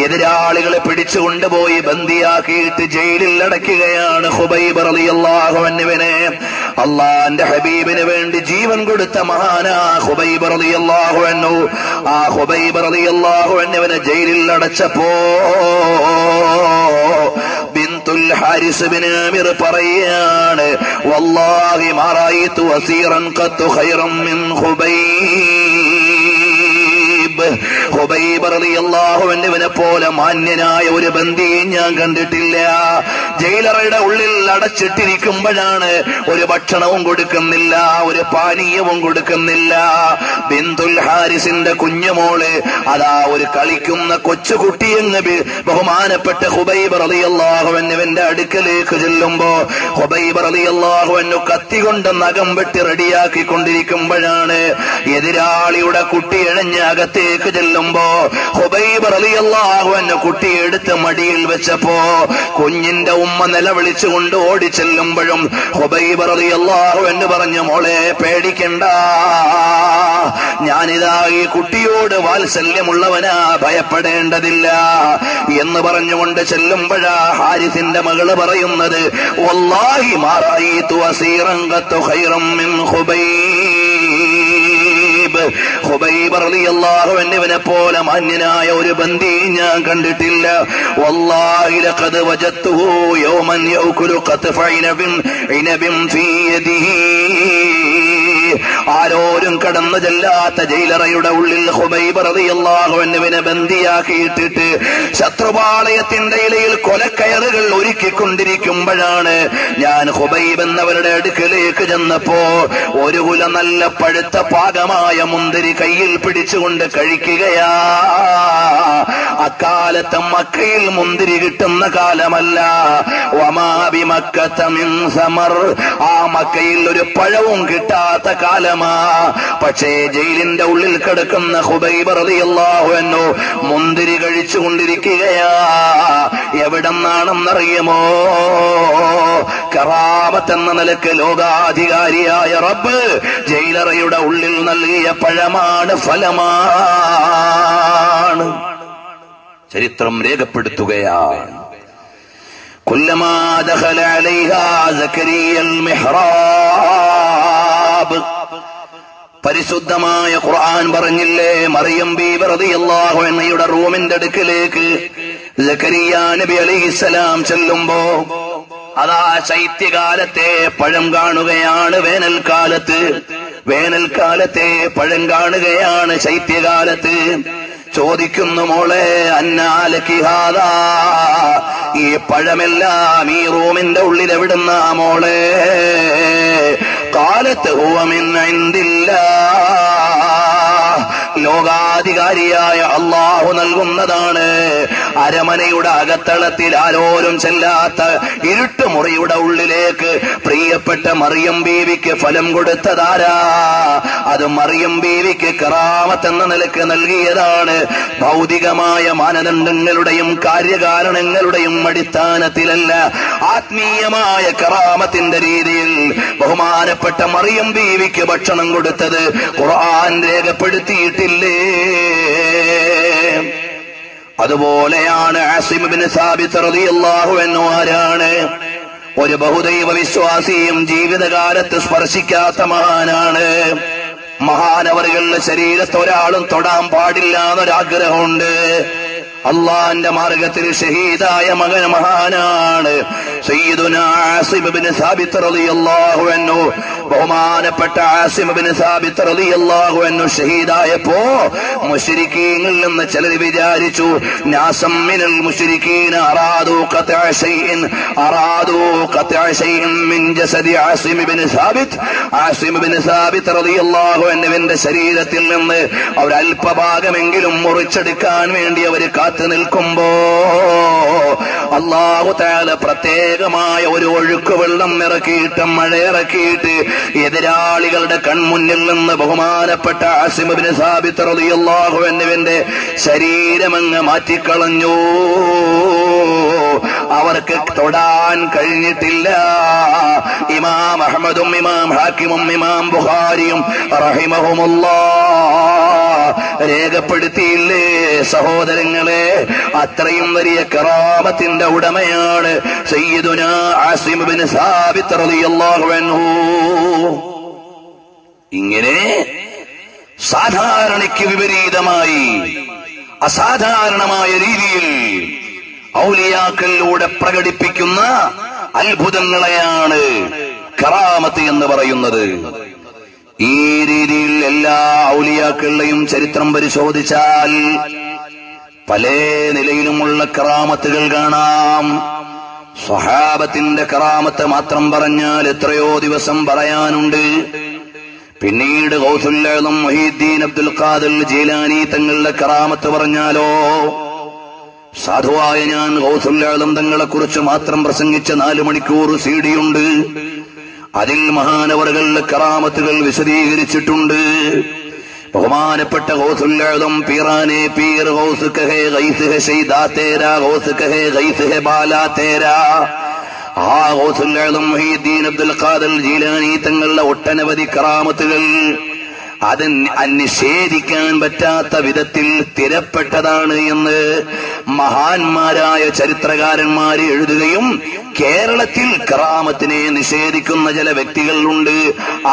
[SPEAKER 2] എതിരാളികളെ പിടിച്ചുകൊണ്ടുപോയി ബന്ദിയാക്കിയിട്ട് ജയിലിൽ അടയ്ക്കുകയാണ് ഖുബൈബ് റളിയല്ലാഹു അൻഹുവിനെ. അള്ളാന്റെ ഹബീബിന് വേണ്ടി ജീവൻ കൊടുത്ത മഹാനാ ഖുബൈബ് റളിയല്ലാഹു അൻഹു. ആ ഖുബൈബ് റളിയല്ലാഹു അൻഹുവിനെ ജയിലിൽ അടച്ചപ്പോ ബിൻതുൽ ഹാരിസ് ബിൻ ആമിർ പറയാണ്, വല്ലാഹി മാ റഅയ്തു വസീറൻ ഖത്തു ഖൈറൻ മിൻ ഖുബൈബ് റളിയല്ലാഹു അൻഹുവിനെ പോലെ മാന്യനായ ഒരു ബന്ദിയെ ഞാൻ കണ്ടിട്ടില്ല. ജയിലറയുടെ ഉള്ളിൽ അടച്ചിട്ടിരിക്കുമ്പോഴാണ് ഒരു ഭക്ഷണവും കൊടുക്കുന്നില്ല, ഒരു പാനീയവും കൊടുക്കുന്നില്ല. ബിൻതുൽ ഹാരിസിന്റെ കുഞ്ഞുമോള് അതാ ഒരു കളിക്കുന്ന കൊച്ചുകുട്ടിയെന്ന് ബഹുമാനപ്പെട്ട ഖുബൈബ് റളിയല്ലാഹു അൻഹുവിന്റെ അടുക്കലേക്ക് ചെല്ലുമ്പോ ഖുബൈബ് റളിയല്ലാഹു അൻഹു കത്തി കൊണ്ട് നഖം വെട്ടി റെഡിയാക്കിക്കൊണ്ടിരിക്കുമ്പോഴാണ് എതിരാളിയുടെ കുട്ടി ഇഴഞ്ഞ് അകത്തേക്ക് ചെല്ലുമ്പോ ഖുബൈബ് റളിയല്ലാഹു അൻഹു കുട്ടിയെ എടുത്ത് മടിയിൽ വെച്ചപ്പോ കുഞ്ഞിന്റെ ഉമ്മ നിലവിളിച്ചുകൊണ്ട് ഓടി ചെല്ലുമ്പോഴും ഖുബൈബ് റളിയല്ലാഹു അൻഹു പറഞ്ഞു, മോളെ പേടിക്കണ്ട, ഞാനിതാ ഈ കുട്ടിയോട് വാത്സല്യമുള്ളവനാ, ഭയപ്പെടേണ്ടതില്ല എന്ന് പറഞ്ഞുകൊണ്ട് ചെല്ലുമ്പോഴാ ഹാരിസിന്റെ മകള് പറയുന്നത്, വല്ലാഹി മാ റഅയ്തു വസീറൻ ഖത്തു ഖൈറൻ മിൻ ഖുബൈബ് റളിയല്ലാഹു അൻഹുവിനെ പോലെ മാന്യനായ ഒരു ബന്ദി ഞാൻ കണ്ടിട്ടില്ല. വല്ലാഹി ലഖദ് വജദ്തുഹു യൗമൻ യഅകുലു ഖത്ഫ ഇനബിൻ ഫീ യദിഹി. ആരോരും കടന്നു ചെല്ലാത്ത ജയിലറയുടെ ഉള്ളിൽ ഖുബൈബ് റളിയല്ലാഹു അൻഹുവിനെ ബന്ദിയാക്കിയിട്ടിട്ട് ശത്രുപാളയത്തിന്റെ ഇലയിൽ കൊലക്കയറുകൾ ഒരുക്കിക്കൊണ്ടിരിക്കുമ്പോഴാണ് ഞാൻ ഖുബൈബ് എന്നവരുടെ അടുക്കലേക്ക് ചെന്നപ്പോ ഒരു കുല നല്ല പഴുത്ത പാകമായ മുന്തിരി കയ്യിൽ പിടിച്ചുകൊണ്ട് കഴിക്കുകയാ. അക്കാലത്ത് മക്കയിൽ മുന്തിരി കിട്ടുന്ന കാലമല്ല. വമാ ബിമക്കത മിൻ സമർ, ആ മക്കയിൽ ഒരു പഴവും കിട്ടാത്ത കാലമാ. പക്ഷേ ജയിലിന്റെ ഉള്ളിൽ കിടക്കുന്ന ഖുബൈബ് റളിയല്ലാഹു അൻഹു മുന്തിരി കഴിച്ചുകൊണ്ടിരിക്കുകയാ. എവിടെന്നാണെന്നറിയുമോ? കറാമത്ത് എന്ന നിലക്ക് ലോകാധികാരിയായ റബ്ബ് ജയിലറയുടെ ഉള്ളിൽ നൽകിയ പഴമാണ്, ഫലമാണ്. ചരിത്രം രേഖപ്പെടുത്തുകയാണ്. കുല്ലമാ ദഖല അലൈഹാ സക്കരിയൽ മിഹ്റാബ്. പരിശുദ്ധമായ ഖുർആൻ പറഞ്ഞില്ലേ, മറിയം ബീവി റളിയല്ലാഹു അൻഹയുടെ റൂമിന്റെ അടുക്കലേക്ക് സക്കരിയ നബി അലൈഹിസ്സലാം ചെല്ലുമ്പോ അതാ ശൈത്യകാലത്തെ പഴം കാണുകയാണ് വേനൽക്കാലത്തെ പഴം കാണുകയാണ് ശൈത്യകാലത്ത്. ചോദിക്കുന്നു, മോളെ അന്നാലക്കി ഹാദാ, ഈ പഴമെല്ലാം ഈ റൂമിന്റെ ഉള്ളിൽ എവിടുന്ന മോളെ? ഖാലത്ത് ഹുവ മിൻ ഇൻദില്ലാഹ്, ലോകാധികാരിയായ അല്ലാഹു നൽകുന്നതാണ്. അരമനയുടെ അകത്തളത്തിൽ ആരോരും ചെല്ലാത്ത ഇരുട്ടുമുറിയുടെ ഉള്ളിലേക്ക് പ്രിയപ്പെട്ട മറിയം ബീവിക്ക് ഫലം കൊടുത്തതാരാ? അത് മറിയം ബീവിക്ക് കറാമത്ത് എന്ന നിലക്ക് നൽകിയതാണ്. ഭൗതികമായ മാനദണ്ഡങ്ങളുടെയും കാര്യകാരണങ്ങളുടെയും അടിസ്ഥാനത്തിലല്ല, ആത്മീയമായ കറാമത്തിന്റെ രീതിയിൽ ബഹുമാനപ്പെട്ട മറിയം ബീവിക്ക് ഭക്ഷണം കൊടുത്തത് ഖുർആൻ രേഖപ്പെടുത്തിയിട്ടില്ലേ? അതുപോലെയാണ് ആസിം ഇബ്നു സാബിത്ത് റളിയല്ലാഹു അൻഹു. ആരാണ്? ഒരു ബഹുദൈവ വിശ്വാസിയും ജീവിതകാലത്ത് സ്പർശിക്കാത്ത മഹാനാണ്. മഹാനവറുകളുടെ ശരീരത്ത് ഒരാളും തൊടാൻ പാടില്ല എന്നൊരാഗ്രഹമുണ്ട്. അള്ളാന്റെ മാർഗത്തിൽ ഷഹീദായ മകൻ മഹാനാണ് സയ്യിദുനാ ആസിം ഇബ്നു സാബിത്ത് റളിയല്ലാഹു അൻഹു. ബഹുമാനപ്പെട്ട ആസിം ഇബ്നു സാബിത്ത് റളിയല്ലാഹു അൻഹു ഷഹീദായപ്പോ മുശ്രിക്കീങ്ങളിൽ നിന്ന് ചിലർ വിചാരിച്ചു, നാസം മിനൽ മുശ്രിക്കീന അറാദു ഖത്അ ശൈഇൻ മിൻ ജസദി ആസിം ഇബ്നു സാബിത്ത്. ആസിം ഇബ്നു സാബിത്ത് റളിയല്ലാഹു അൻഹുവിന്റെ ശരീരത്തിൽ നിന്ന് അവർ അല്പഭാഗമെങ്കിലും മുറിച്ചെടുക്കാൻ വേണ്ടി അവർ കാത്തു നിൽക്കുമ്പോ അല്ലാഹു തആല പ്രത്യേകമായ ഒരു ഒഴുക്ക് വെള്ളം ഇറക്കിയിട്ട് മഴയിറക്കിയിട്ട് എതിരാളികളുടെ കൺമുന്നിൽ നിന്ന് ബഹുമാനപ്പെട്ട ആസിം ഇബ്നു സാബിത്ത് റളിയല്ലാഹു അൻഹുവിന്റെ ശരീരമങ്ങ് മാറ്റിക്കളഞ്ഞു. അവർക്ക് തൊടാൻ കഴിഞ്ഞിട്ടില്ല. ഇമാം അഹ്മദും ഇമാം ഹാക്കിമും ഇമാം ബുഖാരിയും റഹിമഹുമുല്ലാഹ് രേഖപ്പെടുത്തിയില്ലേ സഹോദരങ്ങളെ? അത്രയും വലിയ കറാമത്തിന്റെ ഉടമയാണ് സയ്യിദുനാ ആസിം ഇബ്നു സാബിത്ത് റളിയല്ലാഹു അൻഹു. സാധാരണതയ്ക്ക് വിപരീതമായി അസാധാരണമായ രീതിയിൽ ഔലിയാക്കളിലൂടെ പ്രകടിപ്പിക്കുന്ന അത്ഭുതങ്ങളെയാണ് കറാമത്ത് എന്ന് പറയുന്നത്. ഈ രീതിയിൽ എല്ലാ ഔലിയാക്കളുടെയും ചരിത്രം പരിശോധിച്ചാൽ പല നിലയിലുമുള്ള കറാമത്തുകൾ കാണാം. സ്വഹാബത്തിന്റെ കറാമത്ത് മാത്രം പറഞ്ഞാൽ എത്രയോ ദിവസം പറയാനുണ്ട്. പിന്നീട് ഗൗസുൽ ആദം മുഹീദ്ദീൻ അബ്ദുൽ ഖാദിർ ജീലാനി തങ്ങളുടെ കറാമത്ത് പറഞ്ഞാലോ, സാധുവായ ഞാൻ ഗൗസുൽ ആദം തങ്ങളെ കുറിച്ച് മാത്രം പ്രസംഗിച്ച 4 മണിക്കൂർ CD ഉണ്ട്. അതിൽ മഹാനവറുകളുടെ കറാമത്തുകൾ വിശദീകരിച്ചിട്ടുണ്ട്. ബഹുമാനപ്പെട്ട ഗൗസുൽ ആദം പീറാനെ പീർ ഗൗസ് കഹേ ഗൈസ് ഹെ ശൈദാ തേരാ ഗൗസ് കഹേ ഗൈസ് ഹെ ബാലാ തേരാ. ആ ഗൗസുൽ ആദം മുഹീദ്ദീൻ അബ്ദുൽ ഖാദിർ ജീലാനി തങ്ങളുടെ ഒട്ടനവധി കറാമത്തുകൾ അത് നിഷേധിക്കാൻ പറ്റാത്ത വിധത്തിൽ സ്ഥിരപ്പെട്ടതാണ് എന്ന് മഹാന്മാരായ ചരിത്രകാരന്മാര് എഴുതുകയും കേരളത്തിൽ കറാമത്തിനെ നിഷേധിക്കുന്ന ചില വ്യക്തികളുണ്ട്.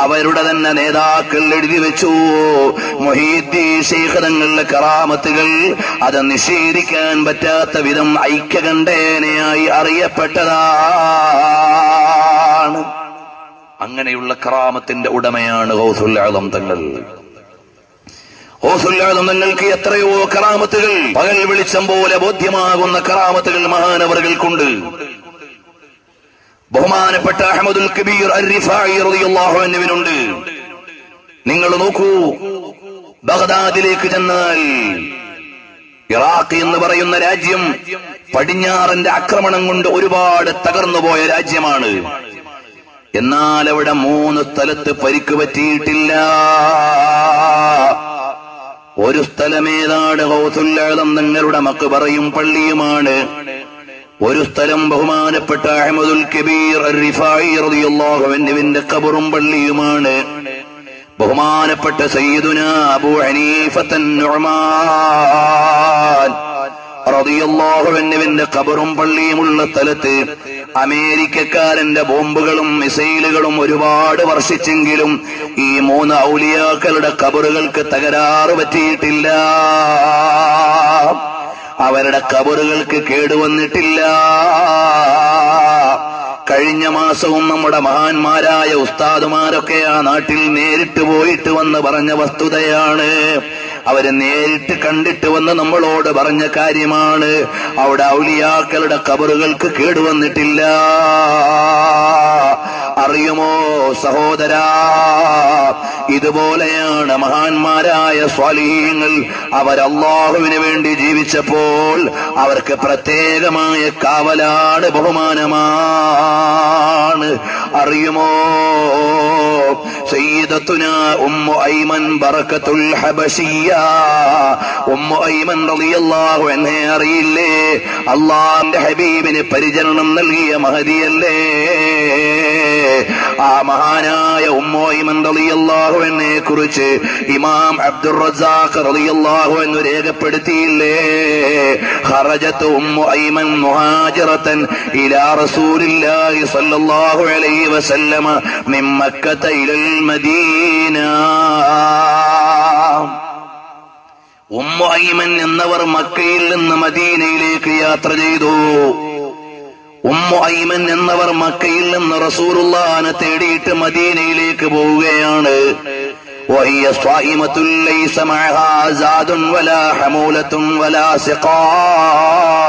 [SPEAKER 2] അവരുടെ തന്നെ നേതാക്കൾ എഴുതി വെച്ചു, മുഹീദ്ദീൻ ശൈഖ് തങ്ങളുടെ കറാമത്തുകൾ അത് നിഷേധിക്കാൻ പറ്റാത്ത വിധം ഐക്യകണ്ഠേനയായി അറിയപ്പെട്ടതാണ്. അങ്ങനെയുള്ള കറാമത്തിന്റെ ഉടമയാണ് ഗൗസുൽ ആദം തങ്ങൾ. ഗൗസുൽ ആദം തങ്ങൾക്ക് എത്രയോ കറാമത്തുകൾ, പകൽ വെളിച്ചം പോലെ ബോധ്യമാകുന്ന കറാമത്തുകൾ മഹാനവറുകൾക്കുണ്ട്. ബഹുമാനപ്പെട്ട അഹ്മദുൽ കബീർ അർ-റിഫാഇ റളിയല്ലാഹു അൻഹുവിനുണ്ട്. നിങ്ങൾ നോക്കൂ, ബഗ്ദാദിലേക്ക് ചെന്നാൽ ഇറാഖ് എന്ന് പറയുന്ന രാജ്യം പടിഞ്ഞാറന്റെ ആക്രമണം കൊണ്ട് ഒരുപാട് തകർന്നുപോയ രാജ്യമാണ്. എന്നാൽ അവിടെ 3 സ്ഥലത്ത് പരിക്ക് പറ്റിയിട്ടില്ല. ഒരു സ്ഥലമേതാണ് ഗൗസുൽ ആദം തങ്ങളുടെ മഖ്ബറയും പള്ളിയുമാണ്. ഒരു സ്ഥലം ബഹുമാനപ്പെട്ട അഹ്മദുൽ കബീർ അർ-റിഫാഇ റളിയല്ലാഹു അൻഹുവിന്റെ ഖബറും പള്ളിയുമാണ്. ബഹുമാനപ്പെട്ട സയ്യിദുനാ അബൂ ഹനീഫത്തൻ നുഅ്മാൻ റളിയല്ലാഹു അൻഹുവിന്റെ ഖബറും പള്ളിയുമുള്ള സ്ഥലത്ത് അമേരിക്കക്കാരന്റെ ബോംബുകളും മിസൈലുകളും ഒരുപാട് വർഷിച്ചെങ്കിലും ഈ 3 ഔലിയാക്കളുടെ ഖബറുകൾക്ക് തകരാറ് പറ്റിയിട്ടില്ല. അവരുടെ ഖബറുകൾക്ക് കേടുവന്നിട്ടില്ല. കഴിഞ്ഞ മാസവും നമ്മുടെ മഹാന്മാരായ ഉസ്താദുമാരൊക്കെ ആ നാട്ടിൽ നേരിട്ട് പോയിട്ട് വന്ന് പറഞ്ഞ വസ്തുതയാണ്. അവരെ നേരിട്ട് കണ്ടിട്ട് വന്ന് നമ്മളോട് പറഞ്ഞ കാര്യമാണ്. അവിടെ ഔലിയാക്കളുടെ ഖബറുകൾക്ക് കേടുവന്നിട്ടില്ല. അറിയുമോ സഹോദരാ, ഇതുപോലെയാണ് മഹാന്മാരായ സ്വാലിഹീങ്ങൾ. അവർ അല്ലാഹുവിന് വേണ്ടി ജീവിച്ചപ്പോൾ അവർക്ക് പ്രത്യേകമായ കാവലാണ്, ബഹുമാനമാണ്. അറിയുമോ, സയ്യിദത്തുനാ ഉമ്മു ഐമൻ ബറകത്തുൽ ഹബശിയ്യ, ഉമ്മു ഐമൻ റളിയല്ലാഹു അൻഹയെ അറിയില്ലേ? അല്ലാഹുവിന്റെ ഹബീബിന് പരിചരണം നൽകിയ മഹദിയല്ലേ? ആ മഹാനായ ഉമ്മു ഐമൻ റളിയല്ലാഹു അൻഹയെ കുറിച്ച് ഇമാം അബ്ദുർ റസാഖ് റളിയല്ലാഹു അൻഹു രേഖപ്പെടുത്തിയില്ലേ? ഖറജത്ത് ഉമ്മു ഐമൻ മുഹാജിറതൻ ഇലാ റസൂലില്ലാഹി സ്വല്ലല്ലാഹു അലൈഹി വസല്ലമ മിൻ മക്കത ഇലൽ മദീന. ഉമ്മു ഐമൻ എന്നവർ മക്കയിൽ നിന്ന് മദീനയിലേക്ക് യാത്ര ചെയ്തു. ഉമ്മു ഐമൻ എന്നവർ മക്കയിൽ നിന്ന് റസൂലുള്ളാഹിനെ തേടിയിട്ട് മദീനയിലേക്ക് പോവുകയാണ്. وهي صائمة ليس معها زاد ولا حمولة ولا سقاء.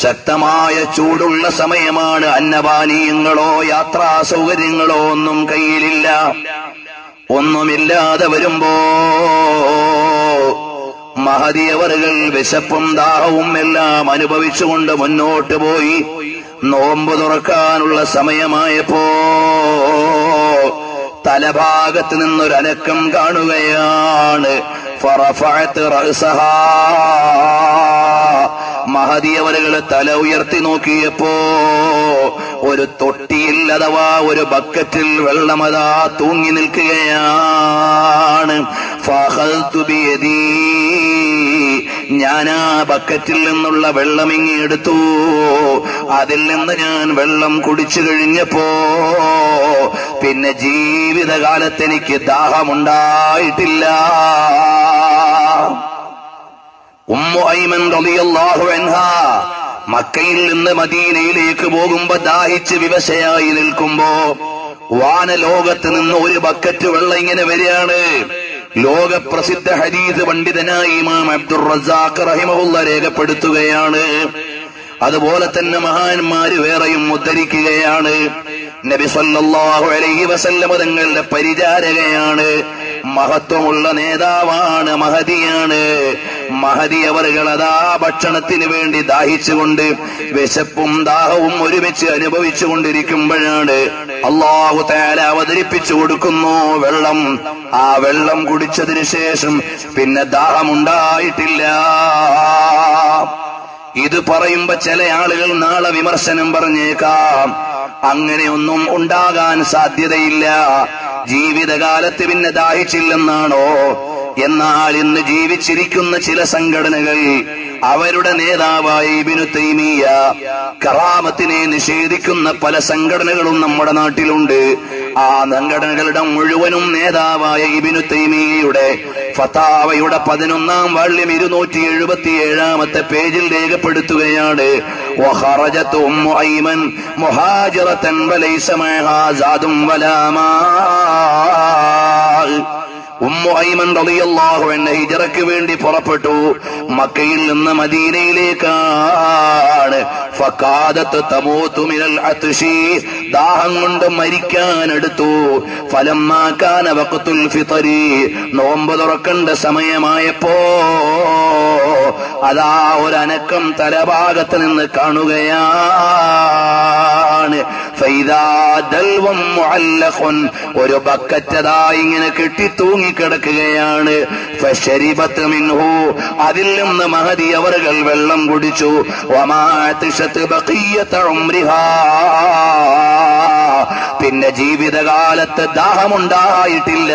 [SPEAKER 2] ശക്തമായ ചൂടുള്ള സമയമാണ്. അന്നപാനീയങ്ങളോ യാത്രാ സൗകര്യങ്ങളോ ഒന്നും കയ്യിലില്ല. ഒന്നുമില്ലാതെ വരുമ്പോ മഹദിയവറുകൾ വിശപ്പും ദാഹവും എല്ലാം അനുഭവിച്ചുകൊണ്ട് മുന്നോട്ട് പോയി. നോമ്പ് തുറക്കാനുള്ള സമയമായപ്പോ തലഭാഗത്ത് നിന്നൊരനക്കം കാണുകയാണ്. ഫറഫഅത് റഅസഹാ, മഹദിയവറുകൾ തല ഉയർത്തി നോക്കിയപ്പോ ഒരു തൊട്ടിയിൽ അഥവാ ഒരു ബക്കറ്റിൽ വെള്ളമതാ തൂങ്ങി നിൽക്കുകയാണ്. ഫഖൽതു ബിയദീ, ഞാൻ ആ ബക്കറ്റിൽ നിന്നുള്ള വെള്ളം ഇങ്ങെടുത്തു. അതിൽ നിന്ന് ഞാൻ വെള്ളം കുടിച്ചു കഴിഞ്ഞപ്പോ പിന്നെ ജീവിതകാലത്ത് എനിക്ക് ദാഹമുണ്ടായിട്ടില്ല. ഉമ്മു ഐമൻ റളിയല്ലാഹു അൻഹാ മക്കയിൽ നിന്ന് മദീനയിലേക്ക് പോകുമ്പോ ദാഹിച്ച് വിവശയായി നിൽക്കുമ്പോ വാനലോകത്ത് നിന്ന് ഒരു ബക്കറ്റ് വെള്ളം ഇങ്ങനെ വരികയാണ്. ലോകപ്രസിദ്ധ ഹദീസ് പണ്ഡിതനായ ഇമാം അബ്ദുർ റസാഖ് റഹിമഹുല്ലാഹ് രേഖപ്പെടുത്തുകയാണ്. അതുപോലെ തന്നെ മഹാന്മാര് വേറെയും ഉദ്ധരിക്കുകയാണ്. നബി സല്ലല്ലാഹു അലൈഹി വസല്ലം തങ്ങളുടെ പരിചാരകയാണ്, മഹത്വമുള്ള നേതാവാണ്, മഹദിയാണ്. മഹദി അവറുകൾ അതാ ഭക്ഷണത്തിന് വേണ്ടി ദാഹിച്ചുകൊണ്ട് വിശപ്പും ദാഹവും ഒരുമിച്ച് അനുഭവിച്ചു കൊണ്ടിരിക്കുമ്പോഴാണ് അല്ലാഹു തആല അവതരിപ്പിച്ചു കൊടുക്കുന്നു വെള്ളം. ആ വെള്ളം കുടിച്ചതിന് ശേഷം പിന്നെ ദാഹമുണ്ടായിട്ടില്ല. ഇത് പറയുമ്പോ ചില ആളുകൾ നാളെ വിമർശനം പറഞ്ഞേക്കാം, അങ്ങനെയൊന്നും ഉണ്ടാകാൻ സാധ്യതയില്ല, ജീവിതകാലത്ത് പിന്നെ ദാഹിച്ചില്ലെന്നാണോ? എന്നാൽ ഇന്ന് ജീവിച്ചിരിക്കുന്ന ചില സംഘടനകൾ അവരുടെ നേതാവായ ഇബ്നു തൈമിയ്യ കറാമത്തിനെ നിഷേധിക്കുന്ന പല സംഘടനകളും നമ്മുടെ നാട്ടിലുണ്ട്. ആ സംഘടനകളുടെ മുഴുവനും നേതാവായ ഇബ്നു തൈമിയ്യയുടെ ഫതാവയുടെ 11-ാം വാള്യം 277-ാമത്തെ പേജിൽ രേഖപ്പെടുത്തുകയാണ്. വഖറജത് ഉമ്മു ഐമൻ മുഹാജിറതൻ വലൈസ മഅഹാ സാദും വലാ മാ. ഉമ്മു ഐമൻ റളിയല്ലാഹു അൻഹ ഹിജ്റയ്ക്ക് വേണ്ടി പുറപ്പെട്ടു. മക്കയിൽ നിന്ന് മദീനയിലേക്കാണ്. ഫഖാദത്ത് തമൂതു മിനൽ അത്ശി, ദാഹം കൊണ്ട് മരിക്കാൻ എടുത്തു. ഫലമ്മാ കാന വഖ്തുൽ ഫിത്രി, നോമ്പ് തുറക്കേണ്ട സമയമായപ്പോ അതാ ഒരനക്കം തലഭാഗത്ത് നിന്ന് കാണുകയാണ്. ഫൈദാ ദൽവം മുഅല്ലഖുൻ, ഒരു ബക്കറ്റതാ ഇങ്ങനെ കെട്ടി തൂങ്ങിക്കിടക്കുകയാണ്. ഫശരിബത് മിൻഹു, അതിൽ നിന്ന് മഹദി അവറുകൾ വെള്ളം കുടിച്ചു. വമാ തശത് ബഖിയത ഉംരിഹാ, പിന്നെ ജീവിതകാലത്ത് ദാഹമുണ്ടായിട്ടില്ല.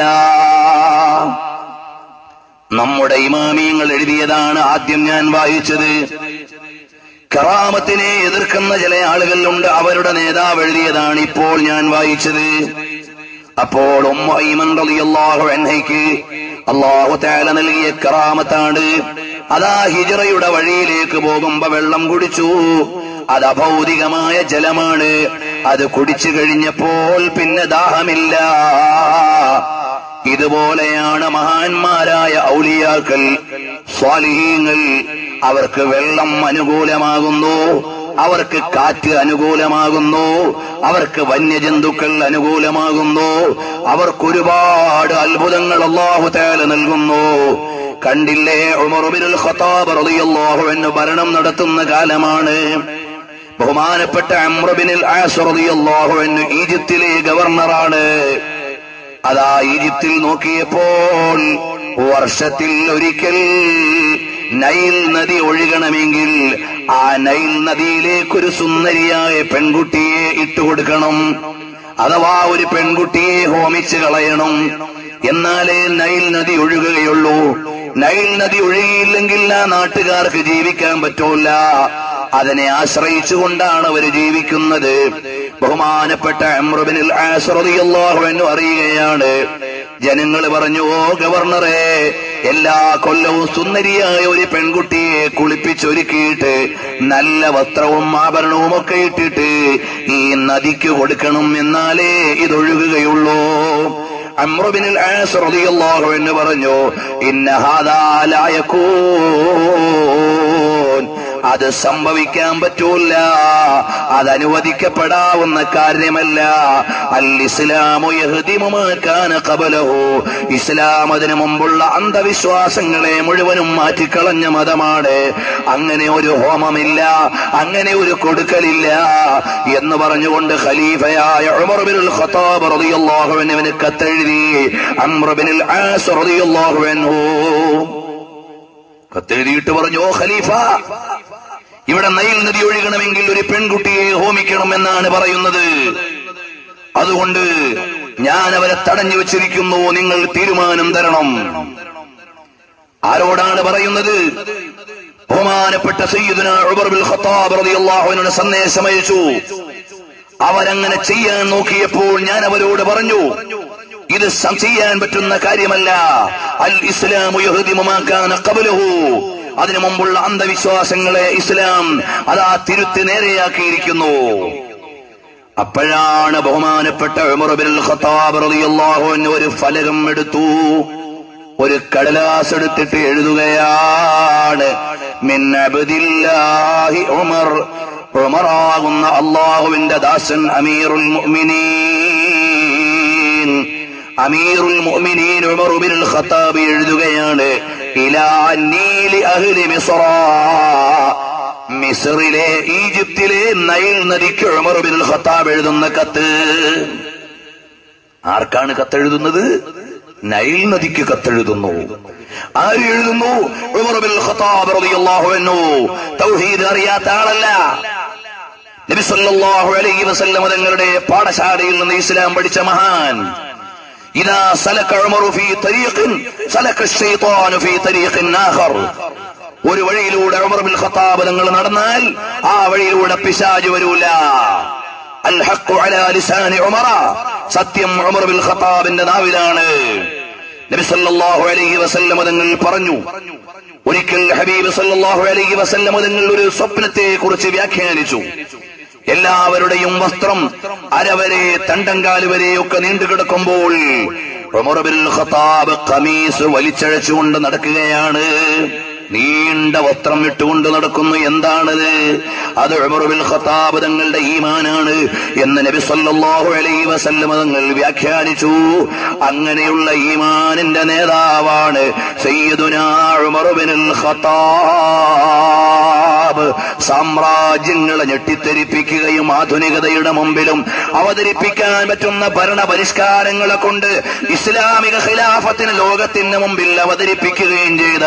[SPEAKER 2] നമ്മുടെ ഇമാമിയങ്ങൾ എഴുതിയതാണ് ആദ്യം ഞാൻ വായിച്ചത്. കറാമത്തിനെ എതിർക്കുന്ന ചില ആളുകളുണ്ട്, അവരുടെ നേതാവ് എഴുതിയതാണ് ഇപ്പോൾ ഞാൻ വായിച്ചത്. അപ്പോൾ ഉമ്മു ഐമൻ റളിയല്ലാഹു അൻഹയ്ക്ക് അല്ലാഹു തആല നൽകിയ കറാമത്താണ്. അതാ ഹിജ്റയുടെ വഴിയിലേക്ക് പോകുമ്പോ വെള്ളം കുടിച്ചു. അത് അഭൗതികമായ ജലമാണ്. അത് കുടിച്ചു കഴിഞ്ഞപ്പോൾ പിന്നെ ദാഹമില്ല. ഇതുപോലെയാണ് മഹാന്മാരായ ഔലിയാക്കൾ, സ്വാലിഹീങ്ങൾ. അവർക്ക് വെള്ളം അനുകൂലമാകുന്നു, അവർക്ക് കാറ്റ് അനുകൂലമാകുന്നു, അവർക്ക് വന്യജന്തുക്കൾ അനുകൂലമാകുന്നു, അവർക്കൊരുപാട് അത്ഭുതങ്ങൾ അല്ലാഹു തആല നൽകുന്നു. കണ്ടില്ലേ, ഉമർ ഇബ്നുൽ ഖത്താബ് റളിയല്ലാഹു അൻഹു ഭരണം നടത്തുന്ന കാലമാണ്. ബഹുമാനപ്പെട്ട അംർ ഇബ്നുൽ ആസ് റളിയല്ലാഹു അൻഹു ഈജിപ്തിലെ ഗവർണറാണ്. അതാ ഈജിപ്തിൽ നോക്കിയപ്പോൾ വർഷത്തിൽ ഒരിക്കൽ നൈൽ നദി ഒഴുകണമെങ്കിൽ ആ നൈൽ നദിയിലേക്കൊരു സുന്ദരിയായ പെൺകുട്ടിയെ ഇട്ടുകൊടുക്കണം. അഥവാ ഒരു പെൺകുട്ടിയെ ഹോമിച്ച് കളയണം, എന്നാലേ നൈൽ നദി ഒഴുകുകയുള്ളൂ. നൈൽ നദി ഒഴുകിയില്ലെങ്കിൽ ആ നാട്ടുകാർക്ക് ജീവിക്കാൻ പറ്റൂല. അതിനെ ആശ്രയിച്ചുകൊണ്ടാണ് അവർ ജീവിക്കുന്നത്. ബഹുമാനപ്പെട്ട അംർ ഇബ്നുൽ ആസ് റളിയല്ലാഹു അൻഹു അറിയുകയാണ്. ജനങ്ങൾ പറഞ്ഞു, ഓ ഗവർണറെ, എല്ലാ കൊല്ലവും സുന്ദരിയായ ഒരു പെൺകുട്ടിയെ കുളിപ്പിച്ചൊരുക്കിയിട്ട് നല്ല വസ്ത്രവും ആഭരണവും ഒക്കെ ഇട്ടിട്ട് ഈ നദിക്ക് കൊടുക്കണം, എന്നാലേ ഇതൊഴുകുകയുള്ളൂ. അംർ ഇബ്നുൽ ആസ് റളിയല്ലാഹു അൻഹു പറഞ്ഞു, ഇന്ന ഹാദാ ലാ യകൂൻ, അത് സംഭവിക്കാൻ പറ്റൂല, അത് അനുവദിക്കപ്പെടാവുന്ന കാര്യമല്ല. അൽ ഇസ്ലാമു യഹ്ദിമു മാ കാന ഖബലഹു, ഇസ്ലാം അതിനു മുമ്പുള്ള അന്ധവിശ്വാസങ്ങളെ മുഴുവനും മാറ്റിക്കളഞ്ഞ മതമാണ്. അങ്ങനെ ഒരു ഹോമമില്ല, അങ്ങനെ ഒരു കൊടുക്കലില്ല എന്ന് പറഞ്ഞുകൊണ്ട് ഖലീഫയായ ഉമർ ഇബ്നുൽ ഖത്താബ് റളിയല്ലാഹു അൻഹുവിന് കത്തെഴുതി അംർ ഇബ്നുൽ ആസ് റളിയല്ലാഹു അൻഹു. കത്തെഴുതിയിട്ട് പറഞ്ഞു, ഓ ഖലീഫ, ഇവിടെ നൈൽ നദി ഒഴുകണമെങ്കിൽ ഒരു പെൺകുട്ടിയെ ഹോമിക്കണം എന്നാണ് പറയുന്നത്. അതുകൊണ്ട് ഞാൻ അവരെ തടഞ്ഞു വെച്ചിരിക്കുന്നു, നിങ്ങൾ തീരുമാനം തരണം. ആരോടാണ് പറയുന്നത്? ബഹുമാനപ്പെട്ട സയ്യിദുനാ ഉമർ ഇബ്നുൽ ഖത്താബ് റളിയല്ലാഹു അൻഹു സന്ദേശം അയച്ചു. അവരങ്ങനെ ചെയ്യാൻ നോക്കിയപ്പോൾ ഞാൻ അവരോട് പറഞ്ഞു, ഇത് ചെയ്യാൻ പറ്റുന്ന കാര്യമല്ല. അൽ ഇസ്ലാമു യഹ്ദിമു മാ കാന ഖബ്ലഹു, അതിനു മുമ്പുള്ള അന്ധവിശ്വാസങ്ങളെ ഇസ്ലാം അതാ തിരുത്തി നേരെയാക്കിയിരിക്കുന്നു. അപ്പോഴാണ് ബഹുമാനപ്പെട്ട ഉമർ ഇബ്നുൽ ഖത്താബ് റളിയല്ലാഹു അൻഹു ഒരു ഫലകം എടുത്തു, ഒരു കടലാസ് എടുത്തിട്ട് എഴുതുകയാണ്, മിൻ അബ്ദില്ലാഹി ഉമർ, ഉമറാകുന്ന അല്ലാഹുവിന്റെ ദാസൻ അമീറുൽ മുഅ്മിനീൻ, അമീറുൽ മുഅ്മിനീൻ ഉമർ ഇബ്നുൽ ഖത്താബ് എഴുതുകയാണ്, ഇലാ നീലി അഹ്ലി മിസ്റ, മിസ്റിലെ ഈജിപ്തിലെ നൈൽ നദിക്ക് ഉമർ ഇബ്നുൽ ഖത്താബ് എഴുതുന്ന കത്ത്. ആർക്കാണ് കത്തെഴുതുന്നത്? നൈൽ നദിക്ക് കത്തെഴുതുന്നു. ആര് എഴുതുന്നു? ഉമർ ഇബ്നുൽ ഖത്താബ് റളിയല്ലാഹു അൻഹു. തൗഹീദ് അറിയാത്ത ആളല്ല. നബി സല്ലല്ലാഹു അലൈഹി വസല്ലം തങ്ങളുടെ പാഠശാലയിൽ നിന്ന് ഇസ്ലാം പഠിച്ച മഹാൻ. ഇദാ സലക ഉമറു ഫീ തരീഖിൻ സലക അശ്ശൈത്വാനു ഫീ തരീഖിൻ ആഖർ. ഒരു വഴിയിലൂടെ ഉമർ ഇബ്നുൽ ഖത്താബ് തങ്ങൾ നടന്നാൽ ആ വഴിയിലൂടെ പിശാച് വരൂല. അൽ ഹഖ്ഖു അലാ ലിസാനി ഉമറ, സത്യം ഉമർ ഇബ്നുൽ ഖത്താബിന്റെ നാവിലാണ്. നബി സല്ലല്ലാഹു അലൈഹി വസല്ലം തങ്ങൾ പറഞ്ഞു, ഒരിക്കൽ ഹബീബ് സല്ലല്ലാഹു അലൈഹി വസല്ലം തങ്ങൾ ഒരു സ്വപ്നത്തെ കുറിച്ച് വ്യാഖ്യാനിച്ചു. എല്ലാവരുടെയും വസ്ത്രം അരവരെ തണ്ടങ്കാല് വരെയൊക്കെ നീണ്ടുകിടക്കുമ്പോൾ ഉമർ ഇബ്നുൽ ഖത്താബ് ഖമീസ് വലിച്ചഴച്ചുകൊണ്ട് നടക്കുകയാണ്. നീണ്ട വസ്ത്രം ഇട്ടുകൊണ്ട് നടക്കുന്നു. എന്താണത്? അത് ഉമർ ഇബ്നുൽ ഖത്താബ് തങ്ങളുടെ ഈമാനാണ് എന്ന് നബി സല്ലല്ലാഹു അലൈഹി വസല്ലം തങ്ങൾ വ്യാഖ്യാനിച്ചു. അങ്ങനെയുള്ള ഈമാനിന്റെ നേതാവാണ് സയ്യിദുനാ ഉമർ ഇബ്നുൽ ഖത്താബ്. സാമ്രാജ്യങ്ങളെ ഞെട്ടിത്തെരിപ്പിക്കുകയും ആധുനികതയുടെ മുമ്പിലും അവതരിപ്പിക്കാൻ പറ്റുന്ന ഭരണ പരിഷ്കാരങ്ങളെ കൊണ്ട് ഇസ്ലാമിക ഖിലാഫത്തിന് ലോകത്തിന് മുമ്പിൽ അവതരിപ്പിക്കുകയും ചെയ്ത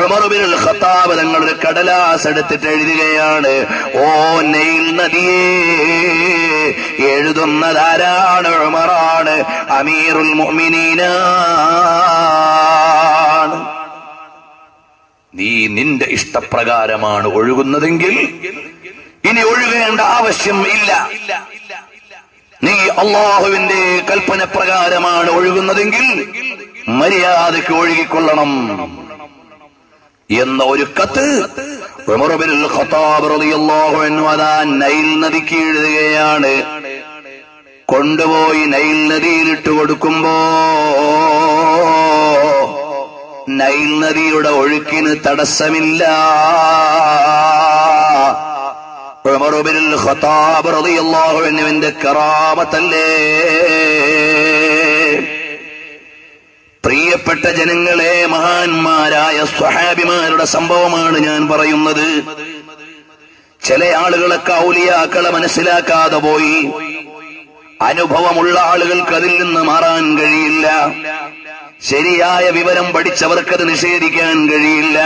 [SPEAKER 2] ഉമർ ഇബ്നുൽ ഖത്താബ് തങ്ങൾ ഒരു കടലാസ് എടുത്തിട്ട് എഴുതുകയാണ്, ഓ നൈൽ നദിയേ, എഴുതുന്നതാരാണ്? ഉമറാണ്, അമീറുൽ മുഅ്മിനീനാണ്. നീ നിന്റെ ഇഷ്ടപ്രകാരമാണ് ഒഴുകുന്നതെങ്കിൽ ഇനി ഒഴുകേണ്ട ആവശ്യം ഇല്ല. നീ അള്ളാഹുവിന്റെ കൽപ്പന പ്രകാരമാണ് ഒഴുകുന്നതെങ്കിൽ മര്യാദയ്ക്ക് ഒഴുകിക്കൊള്ളണം എന്ന ഒരു കത്ത് ഉമർ ഇബ്നുൽ ഖത്താബ് റളിയല്ലാഹു അൻഹു അതാ നൈൽ നദിക്ക് എഴുതുകയാണ്. കൊണ്ടുപോയി നൈൽ നദിയിലിട്ട് കൊടുക്കുമ്പോ നൈൽ നദിയുടെ ഒഴുക്കിന് തടസ്സമില്ല. ഉമർ ഇബ്നുൽ ഖത്താബ് റളിയല്ലാഹു അൻഹുവിന്റെ കറാമത്തല്ലേ. പ്രിയപ്പെട്ട ജനങ്ങളെ, മഹാന്മാരായ സ്വഹാബിമാരുടെ സംഭവമാണ് ഞാൻ പറയുന്നത്. ചില ആളുകളൊക്കെ ഔലിയാക്കളെ മനസ്സിലാക്കാതെ പോയി. അനുഭവമുള്ള ആളുകൾക്ക് അതിൽ നിന്ന് മാറാൻ കഴിയില്ല. ശരിയായ വിവരം പഠിച്ചവർക്കത് നിഷേധിക്കാൻ കഴിയില്ല.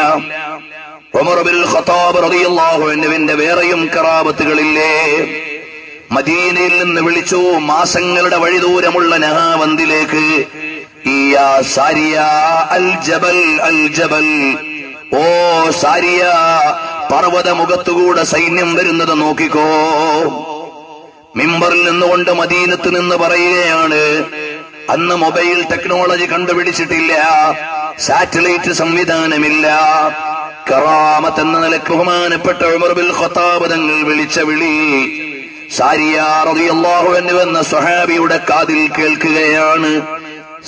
[SPEAKER 2] ഉമർ ഇബ്നുൽ ഖത്താബ് റളിയല്ലാഹു അൻഹുവിന്റെ വേറെയും കറാമത്തുകളില്ലേ? മദീനയിൽ നിന്ന് വിളിച്ചു, മാസങ്ങളുടെ വഴി ദൂരമുള്ള നഹാവന്തിലേക്ക്. യാ സാരിയ അൽ ജബൽ അൽ ജബൽ, ഓ സാരിയ, പർവ്വതമുഖത്തുകൂടെ സൈന്യം വരുന്നത് നോക്കിക്കോ. മിമ്പറിൽ നിന്നുകൊണ്ട് മദീനത്ത് നിന്ന് പറയുകയാണ്. അന്ന് മൊബൈൽ ടെക്നോളജി കണ്ടുപിടിച്ചിട്ടില്ല, സാറ്റലൈറ്റ് സംവിധാനമില്ല. കറാമത്ത് എന്ന നിലക്ക് ബഹുമാനപ്പെട്ട ഉമർ ഇബ്നുൽ ഖത്താബ് തങ്ങൾ വിളിച്ച വിളി സാരിയ റളിയല്ലാഹു അൻഹു എന്ന സ്വഹാബിയുടെ കാതിൽ കേൾക്കുകയാണ്.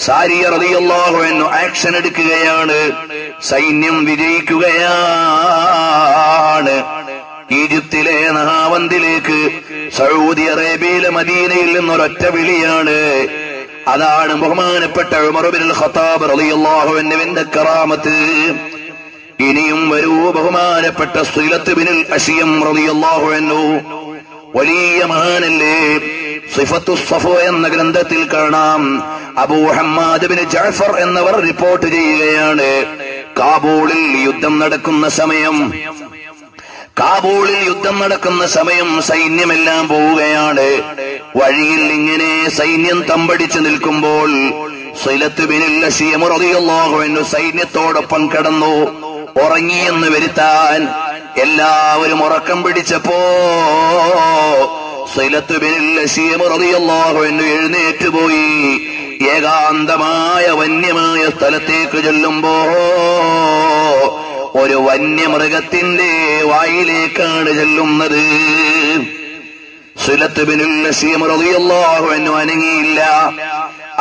[SPEAKER 2] സാരിയ റളിയല്ലാഹു അൻഹു ആക്ഷൻ എടുക്കുകയാണ്. സൈന്യം വിജയിക്കുകയാണ്. ഈജിപ്തിലെ നഹാവന്തിലേക്ക്, സൗദി അറേബ്യയിലെ മദീനയിൽ നിന്നൊരൊറ്റ വിളിയാണ്. അതാണ് ബഹുമാനപ്പെട്ട ഉമർ ഇബ്നുൽ ഖത്താബ് റളിയല്ലാഹു അൻഹുവിന്റെ കറാമത്ത്. ഇനിയും വരൂ, ബഹുമാനപ്പെട്ട സുലത്ത് ബിനുൽ അശിയം റളിയല്ലാഹു അൻഹു, വലിയ മഹാനല്ലേ. സിഫത്തു സഫോ എന്ന ഗ്രന്ഥത്തിൽ കാണാം, അബൂ ഹമ്മാദ് ബിൻ ജഅഫർ എന്നവർ റിപ്പോർട്ട് ചെയ്യുകയാണ്. കാബൂളിൽ യുദ്ധം നടക്കുന്ന സമയം സൈന്യമെല്ലാം പോവുകയാണ്. വഴിയിൽ ഇങ്ങനെ സൈന്യം തമ്പടിച്ചു നിൽക്കുമ്പോൾ സുലത്ത് ബിനുൽ അശിയം റളിയല്ലാഹു അൻഹു സൈന്യത്തോടൊപ്പം കടന്നു. ഉറങ്ങിയെന്ന് വരുത്താൻ എല്ലാവരും ഉറക്കം പിടിച്ചപ്പോ സൈലത്ത് ബിനുൽ അശീം റളിയല്ലാഹു അൻഹു എഴുന്നേറ്റുപോയി. ഏകാന്തമായ വന്യമായ സ്ഥലത്തേക്ക് ചെല്ലുമ്പോ ഒരു വന്യമൃഗത്തിന്റെ വായിലേക്കാണ് ചെല്ലുന്നത്. സൈലത്ത് ബിനുൽ അശീം റളിയല്ലാഹു അൻഹു അനങ്ങിയില്ല.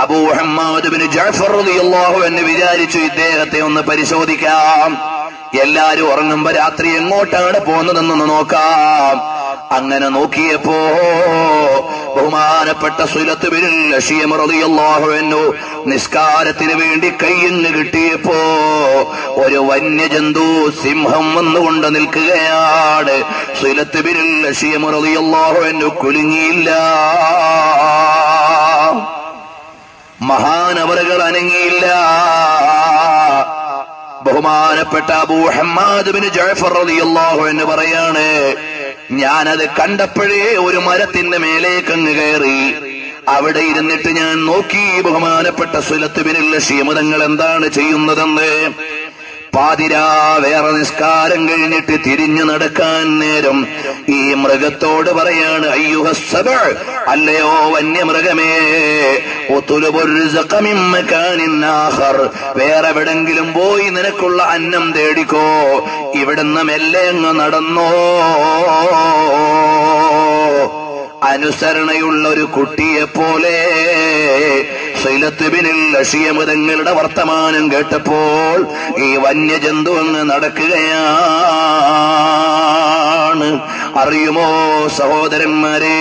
[SPEAKER 2] അബൂ ഹമ്മാദ് ബിൻ ജഅഫർ റളിയല്ലാഹു അൻഹു വിചാരിച്ചു ഇദ്ദേഹത്തെ ഒന്ന് പരിശോധിക്കാം, എല്ലാരും ഉറങ്ങുമ്പോ രാത്രി എങ്ങോട്ടാണ് പോകുന്നതെന്നൊന്ന് നോക്കാം. അങ്ങനെ നോക്കിയപ്പോ ബഹുമാനപ്പെട്ട സുലത്ത് ബിനുൽ അശീം റളിയല്ലാഹു അൻഹു നിസ്കാരത്തിന് വേണ്ടി കയ്യിന്ന് കിട്ടിയപ്പോ ഒരു വന്യജന്തു സിംഹം വന്നുകൊണ്ട് നിൽക്കുകയാണ്. സുലത്ത് ബിനുൽ അശീം റളിയല്ലാഹു അൻഹു കുലുങ്ങിയില്ല. മഹാനവറുകൾ അനങ്ങിയില്ല. ബഹുമാനപ്പെട്ട അബൂ ഹമ്മാദ് ബിൻ ജഅഫർ റളിയല്ലാഹു അൻഹു പറയാണ്, ഞാനത് കണ്ടപ്പോഴേ ഒരു മരത്തിന്റെ മേലേക്കങ്ങ് കയറി. അവിടെ ഇരുന്നിട്ട് ഞാൻ നോക്കി ബഹുമാനപ്പെട്ട സുലത്ത് ബിനുൽ അശീം തങ്ങൾ എന്താണ് ചെയ്യുന്നതെന്ന്. പാതിരാ വേറെ നിസ്കാരം കഴിഞ്ഞിട്ട് തിരിഞ്ഞു നടക്കാൻ നേരം ഈ മൃഗത്തോട് പറയാണ്, അയ്യുഹസ്സബ്, അല്ലയോ വന്യമൃഗമേ, വേറെ എവിടെങ്കിലും പോയി നിനക്കുള്ള അന്നം തേടിക്കോ, ഇവിടുന്ന് മെല്ലെ അങ്ങ് നടന്നോ. അനുസരണയുള്ള ഒരു കുട്ടിയെ പോലെ സൈലത്ത് ബിനുൽ അശീം തങ്ങളുടെ വർത്തമാനം കേട്ടപ്പോൾ ഈ വന്യജന്തു അങ്ങ് നടക്കുകയാണ്. അറിയുമോ സഹോദരന്മാരെ,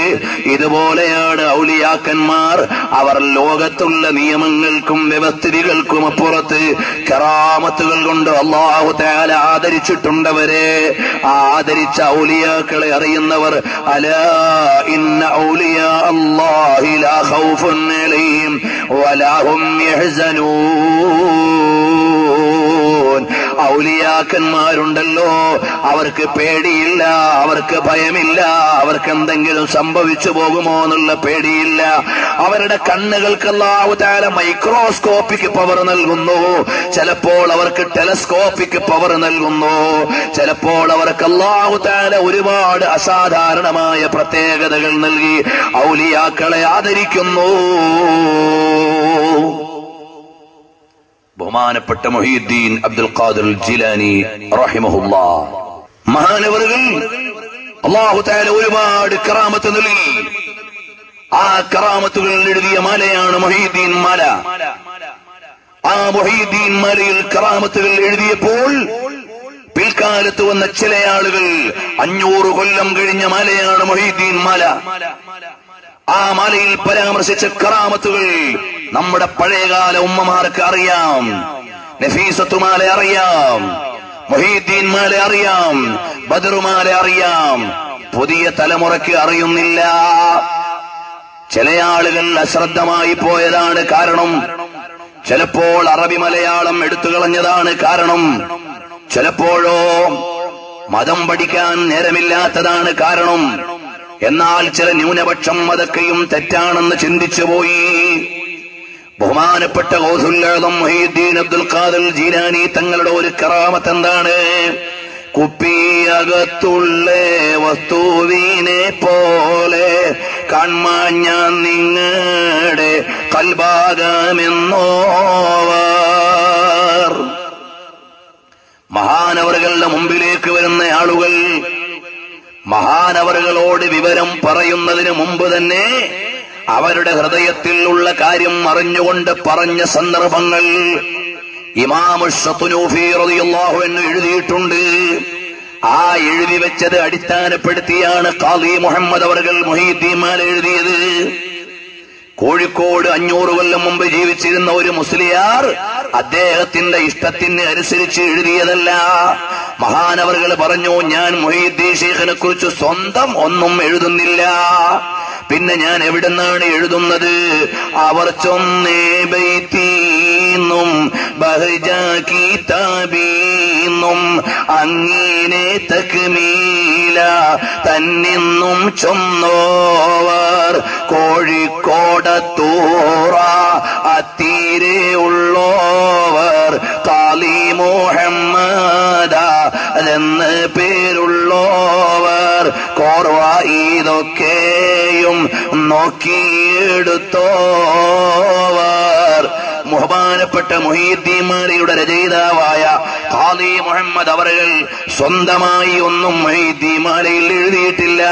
[SPEAKER 2] ഇതുപോലെയാണ് ഔലിയാക്കന്മാർ. അവർ ലോകത്തുള്ള നിയമങ്ങൾക്കും വ്യവസ്ഥിതികൾക്കും അപ്പുറത്ത് കറാമത്തുകൾ കൊണ്ട് അല്ലാഹു തആല ആദരിച്ചിട്ടുണ്ടവരെ. ആദരിച്ച ഔലിയാക്കളെ അറിയുന്നവർ, അലാ ഇന്ന ഔലിയാ അല്ലാഹി ലാ ഖൗഫുൻ അലൈഹിം വലാ ഹും യഹ്സനൂൻ. ഔലിയാക്കന്മാരുണ്ടല്ലോ, അവർക്ക് പേടിയില്ല, അവർക്ക് ഭയമില്ല, അവർക്ക് എന്തെങ്കിലും സംഭവിച്ചു പോകുമോ എന്നുള്ള പേടിയില്ല. അവരുടെ കണ്ണുകൾക്ക് അല്ലാഹു തആല മൈക്രോസ്കോപ്പിക് പവർ നൽകുന്നു, ചിലപ്പോൾ അവർക്ക് ടെലസ്കോപ്പിക് പവർ നൽകുന്നു, ചിലപ്പോൾ അവർക്ക് അല്ലാഹു തആല ഒരുപാട് അസാധാരണമായ പ്രത്യേകതകൾ നൽകി ഔലിയാക്കളെ ആദരിക്കുന്നു. ബഹുമാനപ്പെട്ട മുഹീദ്ദീൻ അബ്ദുൽ ഖാദിർ ജിലാനി റഹിമഹുല്ലാഹ് മഹാനവറുകൾ അല്ലാഹു തആല ഒരുപാട് കറാമത്ത് നൽകി. ആ കറാമത്തുകൾ എഴുതിയ മാലയാണ് മുഹീദ്ദീൻ മാല. ആ മുഹീദ്ദീൻ മാലയിൽ കറാമത്തുകൾ എഴുതിയപ്പോൾ പിൽക്കാലത്ത് വന്ന ചില ആളുകൾ 500 കൊല്ലം കഴിഞ്ഞ മാലയാണ് മുഹീദ്ദീൻ മാല. ആ മാലയിൽ പരാമർശിച്ച കറാമത്തുകൾ നമ്മുടെ പഴയകാല ഉമ്മമാർക്ക് അറിയാം. നഫീസത്തുമാല അറിയാം, മുഹീദ്ദീൻ മാല അറിയാം, ബദറുമാല അറിയാം. പുതിയ തലമുറയ്ക്ക് അറിയുന്നില്ല. ചില ആളുകൾ അശ്രദ്ധമായി പോയതാണ് കാരണം. ചിലപ്പോൾ അറബി മലയാളം എടുത്തു കളഞ്ഞതാണ് കാരണം. ചിലപ്പോഴോ മതം പഠിക്കാൻ നേരമില്ലാത്തതാണ് കാരണം. എന്നാൽ ചില ന്യൂനപക്ഷം അതൊക്കെയും തെറ്റാണെന്ന് ചിന്തിച്ചുപോയി. ബഹുമാനപ്പെട്ട ഗൗസുൽ ആദം മുഹീദ്ദീൻ അബ്ദുൽ ഖാദിർ ജീലാനി തങ്ങളുടെ ഒരു കറാമത്ത് എന്താണ്? കുപ്പിയകത്തുള്ള വസ്തുവിനെ പോലെ കാൺമാഞ്ഞ നിങ്ങളുടെ കൽഭാഗമെന്നോവർ. മഹാനവറുകളുടെ മുമ്പിലേക്ക് വരുന്ന ആളുകൾ മഹാനവറുകളോട് വിവരം പറയുന്നതിന് മുമ്പ് തന്നെ അവരുടെ ഹൃദയത്തിൽ ഉള്ള കാര്യം അറിഞ്ഞുകൊണ്ട് പറഞ്ഞ സന്ദർഭങ്ങൾ ഇമാം ശത്നൂഫി റളിയല്ലാഹു അൻഹു എഴുതിയിട്ടുണ്ട്. ആ എഴുതി വെച്ചത് അടിസ്ഥാനപ്പെടുത്തിയാണ് ഖാദി മുഹമ്മദ് അവറുകൾ മുഹീദ്ദീൻ മാല എഴുതിയത്. കോഴിക്കോട് 500 കൊല്ലം മുമ്പ് ജീവിച്ചിരുന്ന ഒരു മുസ്ലിയാർ അദ്ദേഹത്തിന്റെ ഇഷ്ടത്തിന് അനുസരിച്ച് എഴുതിയതല്ല. മഹാനവറുകൾ പറഞ്ഞു, ഞാൻ മുഹീദ്ദീൻ ശൈഖിനെ കുറിച്ച് സ്വന്തം ഒന്നും എഴുതുന്നില്ല. പിന്നെ ഞാൻ എവിടുന്നാണ് എഴുതുന്നത്? അവർ ചൊന്നേ ബൈത്തീന്നും ബഹജ കിതാബീന്നും അങ്ങനെ തക്മീല തന്നിന്നും ചൊന്നോവർ കോഴിക്കോടത്തൂറ അത്തീരെ ഉള്ളോവർ ഖാലി മുഹമ്മദ എന്ന് പേരുള്ളോവർ കോർവ ഇതൊക്കെ നോക്കിയെടുത്തോവർ. ബഹുമാനപ്പെട്ട മുഹീദ്ദീൻ മാലിയുടെ രചയിതാവായ ഖാദി മുഹമ്മദ് അവറുകൾ സ്വന്തമായി ഒന്നും മുഹീദ്ദീൻ മാലയിൽ എഴുതിയിട്ടില്ല.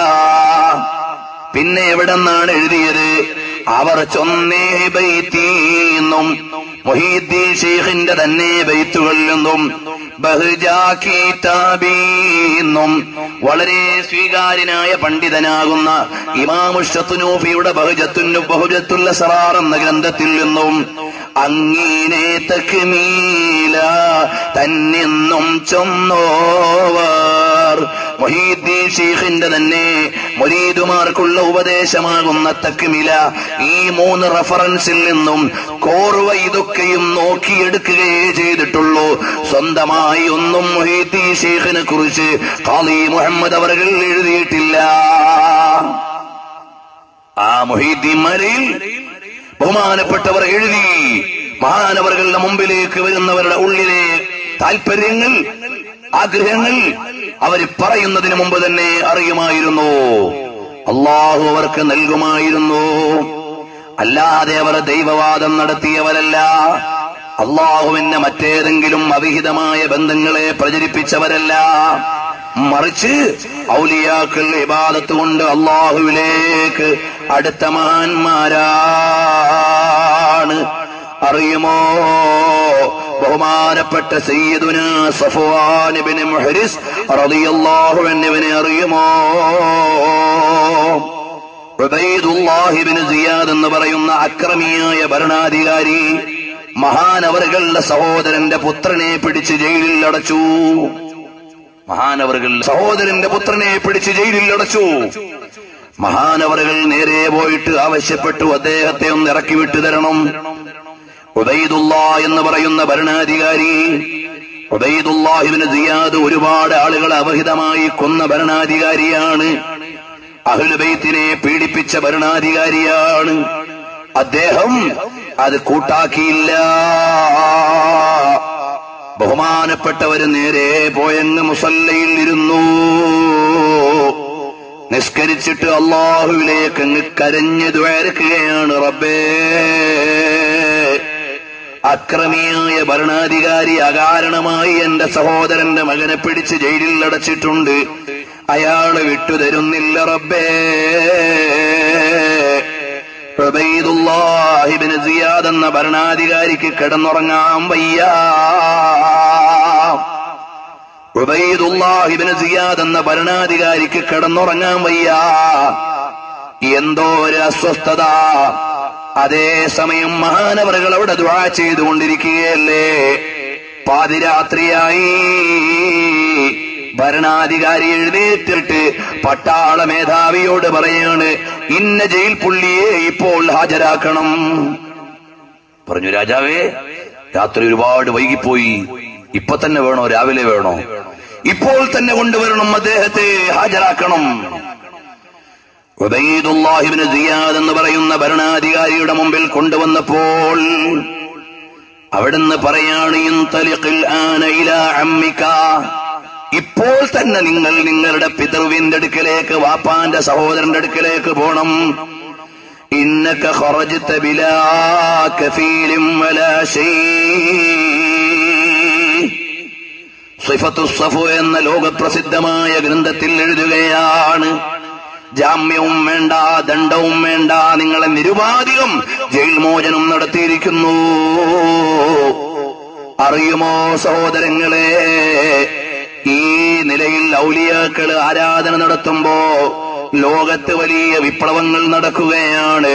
[SPEAKER 2] പിന്നെ എവിടെന്നാണ് എഴുതിയത്? അവർ ചൊന്നേ ബൈത്തീന്നും മുഹീദ്ദീൻ ശൈഖിന്റെ തന്നെ ബൈത്തുകളിൽ നിന്നും ബഹ്ജാ കിതാബീന്നും വളരെ സ്വീകാര്യനായ പണ്ഡിതനാകുന്ന ഇമാം ശത്നൂഫിയുടെ ബഹുജത്തുൽ അസ്റാർ എന്ന ഗ്രന്ഥത്തിൽ നിന്നും അങ്ങനെ തക്മീല തന്നെന്നും ചൊന്നോവർ. മുഹീദ്ദീൻ ശൈഖിന്റെ തന്നെ മുരീദുമാർക്കുള്ള ഉപദേശമാകുന്ന തക്മില ഈ 3 റഫറൻസിൽ നിന്നും കോർവ ഇതൊക്കെയും നോക്കിയെടുക്കുകയേ ചെയ്തിട്ടുള്ളൂ. സ്വന്തമായി ഒന്നും മുഹീദ്ദീൻ ശൈഖിനെ കുറിച്ച് ഖാദി മുഹമ്മദ് അവറുകൾ എഴുതിയിട്ടില്ല. ആ മുഹീദ്ദീൻ മാലയിൽ ബഹുമാനപ്പെട്ടവർ എഴുതി. മഹാനവറുകളുടെ മുമ്പിലേക്ക് വരുന്നവരുടെ ഉള്ളിലെ താല്പര്യങ്ങൾ, ആഗ്രഹങ്ങൾ അവർ പറയുന്നതിന് മുമ്പ് തന്നെ അറിയുമായിരുന്നു. അള്ളാഹു അവർക്ക് നൽകുമായിരുന്നു. അല്ലാതെ അവർ ദൈവവാദം നടത്തിയവരല്ല. അള്ളാഹുവിന്റെ മറ്റേതെങ്കിലും അവിഹിതമായ ബന്ധങ്ങളെ പ്രചരിപ്പിച്ചവരല്ല. മറിച്ച് ഔലിയാക്കൾ ഇബാദത്ത് കൊണ്ട് അള്ളാഹുവിലേക്ക് അടുത്ത മഹാന്മാരാണ്. അറിയുമോ, ബഹുമാനപ്പെട്ട സയ്യിദുനാ സഫ്വാൻ ഇബ്നു മുഹ്രിസ് റളിയല്ലാഹു അൻഹുവിനെ അറിയുമോ? ഉബൈദുല്ലാഹി ഇബ്നു സിയാദ് എന്ന് പറയുന്ന അക്രമിയായ ഭരണാധികാരി മഹാനവറുകളുടെ സഹോദരന്റെ പുത്രനെ പിടിച്ച് ജയിലിൽ അടച്ചു. മഹാനവറുകൾ സഹോദരന്റെ പുത്രനെ പിടിച്ച് ജയിലിൽ അടച്ചു. മഹാനവറുകൾ നേരെ പോയിട്ട് ആവശ്യപ്പെട്ടു, അദ്ദേഹത്തെ ഒന്ന് ഇറക്കി വിട്ടു തരണം. ഉബൈദുല്ലാ എന്ന് പറയുന്ന ഭരണാധികാരി, ഉബൈദുല്ലാഹി ഇബ്നു സിയാദ് ഒരുപാട് ആളുകളെ അവഹിതമായി കൊന്ന ഭരണാധികാരിയാണ്. അഹ്ലുൽ ബൈത്തിനെ പീഡിപ്പിച്ച ഭരണാധികാരിയാണ്. അദ്ദേഹം അത് കൂട്ടാക്കിയില്ല. ബഹുമാനപ്പെട്ടവര് നേരെ പോയങ്ങ് മുസല്ലയിൽ ഇരുന്നു. നിസ്കരിച്ചിട്ട് അള്ളാഹുവിലേക്ക് അങ്ങ് കരഞ്ഞു ദ്വാരക്കുകയാണ്. റബ്ബേ, അക്രമിയായ ഭരണാധികാരി അകാരണമായി എന്റെ സഹോദരന്റെ മകനെ പിടിച്ച് ജയിലിൽ അടച്ചിട്ടുണ്ട്. അയാളെ വിട്ടുതരുന്നില്ല റബ്ബേ. ഉബൈദുല്ലാഹി ഇബ്നു സിയാദ് എന്ന ഭരണാധികാരിക്ക് കിടന്നുറങ്ങാൻ വയ്യ. ഉബൈദുല്ലാഹി ഇബ്നു സിയാദ് എന്ന ഭരണാധികാരിക്ക് കിടന്നുറങ്ങാൻ വയ്യ. എന്തോ ഒരു അസ്വസ്ഥത. അതേസമയം മഹാനവറുകൾ അവിടെ ദുആ ചെയ്തുകൊണ്ടിരിക്കുകയല്ലേ. പാതിരാത്രിയായി. ഭരണാധികാരി എഴുന്നേറ്റിട്ട് പട്ടാള മേധാവിയോട് പറയാണ്, ഇന്ന ജയിൽ പുള്ളിയെ ഇപ്പോൾ ഹാജരാക്കണം. പറഞ്ഞു, രാജാവേ, രാത്രി ഒരുപാട് വൈകിപ്പോയി. ഇപ്പൊ തന്നെ വേണോ, രാവിലെ വേണോ? ഇപ്പോൾ തന്നെ കൊണ്ടുവരണം, അദ്ദേഹത്തെ ഹാജരാക്കണം. ഉബൈദുല്ലാഹി ഇബ്നു സിയാദ് എന്ന് പറയുന്ന ഭരണാധികാരിയുടെ മുമ്പിൽ കൊണ്ടുവന്നപ്പോൾ അവിടുന്ന് പറയാണ്, ഇൻതലിഖിൽ ആന ഇലാ അമ്മിക, ഇപ്പോൾ തന്നെ നിങ്ങൾ നിങ്ങളുടെ പിതൃവിന്റെ അടുക്കലേക്ക്, വാപ്പാന്റെ സഹോദരന്റെ അടുക്കലേക്ക് പോണം. ഇന്നക ഖറജ്ത ബിലാ കഫീലിൻ വലാ ശൈ. സിഫത്തുസ് സഫു എന്ന ലോകപ്രസിദ്ധമായ ഗ്രന്ഥത്തിൽ എഴുതുകയാണ്, ജാമ്യവും വേണ്ട, ദണ്ഡവും വേണ്ട, നിങ്ങളെ നിരുപാധികം ജയിൽ മോചനം നടത്തിയിരിക്കുന്നു. അറിയുമോ സഹോദരങ്ങളെ, ഈ നിലയിൽ ഔലിയാക്കൾ ആരാധന നടത്തുമ്പോ ലോകത്ത് വലിയ വിപ്ലവങ്ങൾ നടക്കുകയാണ്.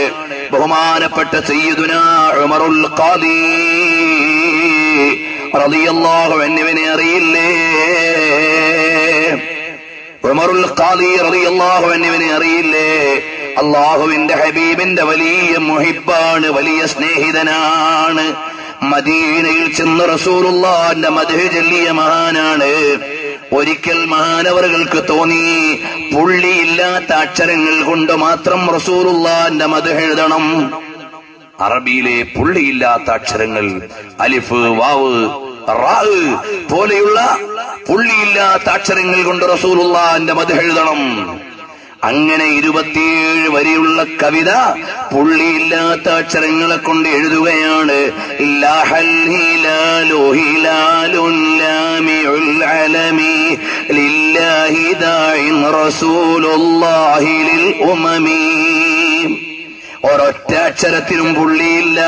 [SPEAKER 2] ബഹുമാനപ്പെട്ട സയ്യിദുനാ ഉമറുൽ ഖാദി റളിയല്ലാഹു അൻഹുവിനെ അറിയില്ലേ? ഉമറുൽ ഖാദി റളിയല്ലാഹു അൻഹുവിനെ അറിയില്ലേ? അല്ലാഹുവിന്റെ ഹബീബിന്റെ വലിയ മുഹിബ്ബാണ്, വലിയ സ്നേഹിതനാണ്. മദീനയിൽ ചെന്ന് റസൂലുള്ളാഹിന്റെ മദ്ഹ് ചൊല്ലിയ മഹാനാണ്. ഒരിക്കൽ മഹാനവറുകൾക്ക് തോന്നി, പുള്ളിയില്ലാത്ത അക്ഷരങ്ങൾ കൊണ്ട് മാത്രം റസൂലുള്ളാഹിന്റെ മദ്ഹ് എഴുതണം. അറബിയിലെ പുള്ളിയില്ലാത്ത അക്ഷരങ്ങൾ, അലിഫ്, വാവ്, റാ പോലെയുള്ള പുള്ളിയില്ലാത്ത അക്ഷരങ്ങൾ കൊണ്ട് റസൂലുള്ളാഹിന്റെ മദ്ഹ് എഴുതണം. അങ്ങനെ 27 വരെയുള്ള കവിത പുള്ളിയില്ലാത്ത അക്ഷരങ്ങളെ കൊണ്ട് എഴുതുകയാണ്. ലാഹൽ ഹിലാലു ഹിലാലുൻ ലാമിഉൽ അലമി ലില്ലാഹി ദാഇൻ റസൂലുള്ളാഹി ലിൽ ഉമമി. ഒരൊറ്റ അക്ഷരത്തിലും പുള്ളിയില്ല.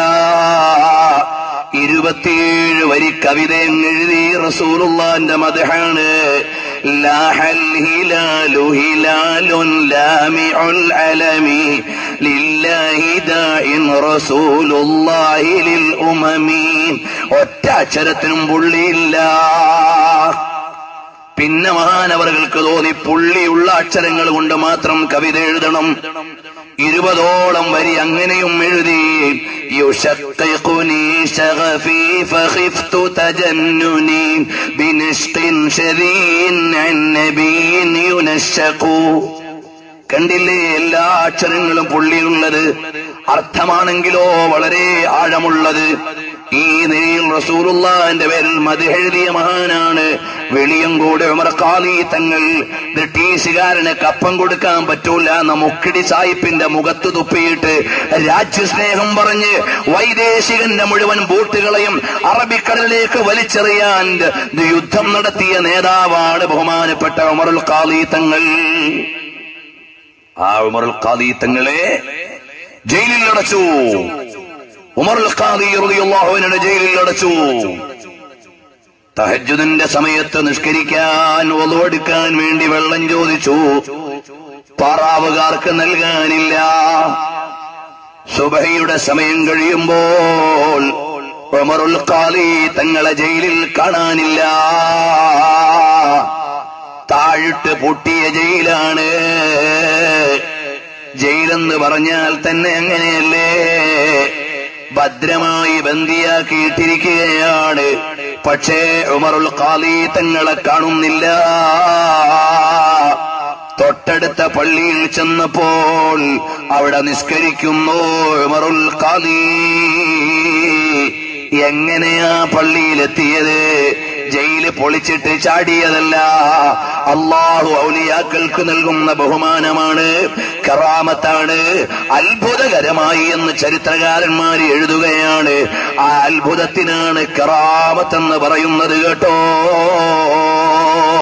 [SPEAKER 2] 27 വരി കവിത എഴുതി റസൂലുള്ളാഹിന്റെ മദ്ഹാണ്. ലാഹൽ ഹിലാലു ഹിലാലുൻ ലാമിഉൽ അലമി ലില്ലാഹി ദാഇൻ റസൂലുള്ളാഹി ലിൽ ഉമമി. ഒറ്റ അക്ഷരത്തിനും പുള്ളിയില്ല. പിന്നെ മഹാനവറുകൾക്ക് തോന്നി പുള്ളിയുള്ള അക്ഷരങ്ങൾ കൊണ്ട് മാത്രം കവിത എഴുതണം. 20ഓളം വരി അങ്ങനെയും എഴുതി. യുശഖഖുനി ശഗഫി ഫഖിഫ്തു തജന്നുനി ബിനശ്ഖിൻ ശദീൻ അൻ നബിയിൻ യുനശഖു. കണ്ടില്ലേ, എല്ലാ അക്ഷരങ്ങളും പുള്ളിയുള്ളത്. അർത്ഥമാണെങ്കിലോ വളരെ ആഴമുള്ളത്. ഈ നിലയിൽ റസൂലുള്ളാഹിന്റെ പേരിൽ മദ്ഹ് എഴുതിയ മഹാനാണ് വെളിയങ്കോട് ഉമർ ഖാലി തങ്ങൾ. ബ്രിട്ടീഷുകാരന് കപ്പം കൊടുക്കാൻ പറ്റൂല എന്ന മുക്കിടി സാഹിബിന്റെ മുഖത്ത് തുപ്പിയിട്ട് രാജ്യസ്നേഹം പറഞ്ഞ് വൈദേശികന്റെ മുഴുവൻ ബോട്ടുകളെയും അറബിക്കടലിലേക്ക് വലിച്ചെറിയാൻ യുദ്ധം നടത്തിയ നേതാവാണ് ബഹുമാനപ്പെട്ട ഉമറുൽ ഖാലി തങ്ങൾ. ആ ഉമറുൽ ഖാലി തങ്ങളെ ജയിലിൽ അടച്ചു. ഉമറുൽ ഖാദി റളിയല്ലാഹു അൻഹു ജയിലിൽ അടച്ചു. തഹജ്ജുദിന്റെ സമയത്ത് നിസ്കരിക്കാൻ wudu എടുക്കാൻ വേണ്ടി വെള്ളം ചോദിച്ചു. പാറാവുകാർക്ക് നൽകാനില്ല. സുബഹിയുടെ സമയം കഴിയുമ്പോൾ ഉമറുൽ ഖാദി തങ്ങളെ ജയിലിൽ കാണാനില്ല. താഴിട്ട് പൂട്ടിയ ജയിലാണ്. ജയിലെന്ന് പറഞ്ഞാൽ തന്നെ അങ്ങനെയല്ലേ, ഭദ്രമായി ബന്ദിയാക്കിയിട്ടിരിക്കുകയാണ്. പക്ഷേ ഉമറുൽ ഖാദി തങ്ങളെ കാണുന്നില്ല. തൊട്ടടുത്ത പള്ളിയിൽ ചെന്നപ്പോൾ അവിടെ നിസ്കരിക്കുന്നു ഉമറുൽ ഖാദി. എങ്ങനെയാ പള്ളിയിലെത്തിയത്? ജയില് പൊളിച്ചിട്ട് ചാടിയതല്ല. അല്ലാഹു ഔലിയാക്കൾക്ക് നൽകുന്ന ബഹുമാനമാണ്, കറാമത്താണ്. അത്ഭുതകരമായി എന്ന് ചരിത്രകാരന്മാര് എഴുതുകയാണ്. ആ അത്ഭുതത്തിനാണ് കറാമത്ത് എന്ന് പറയുന്നത് കേട്ടോ.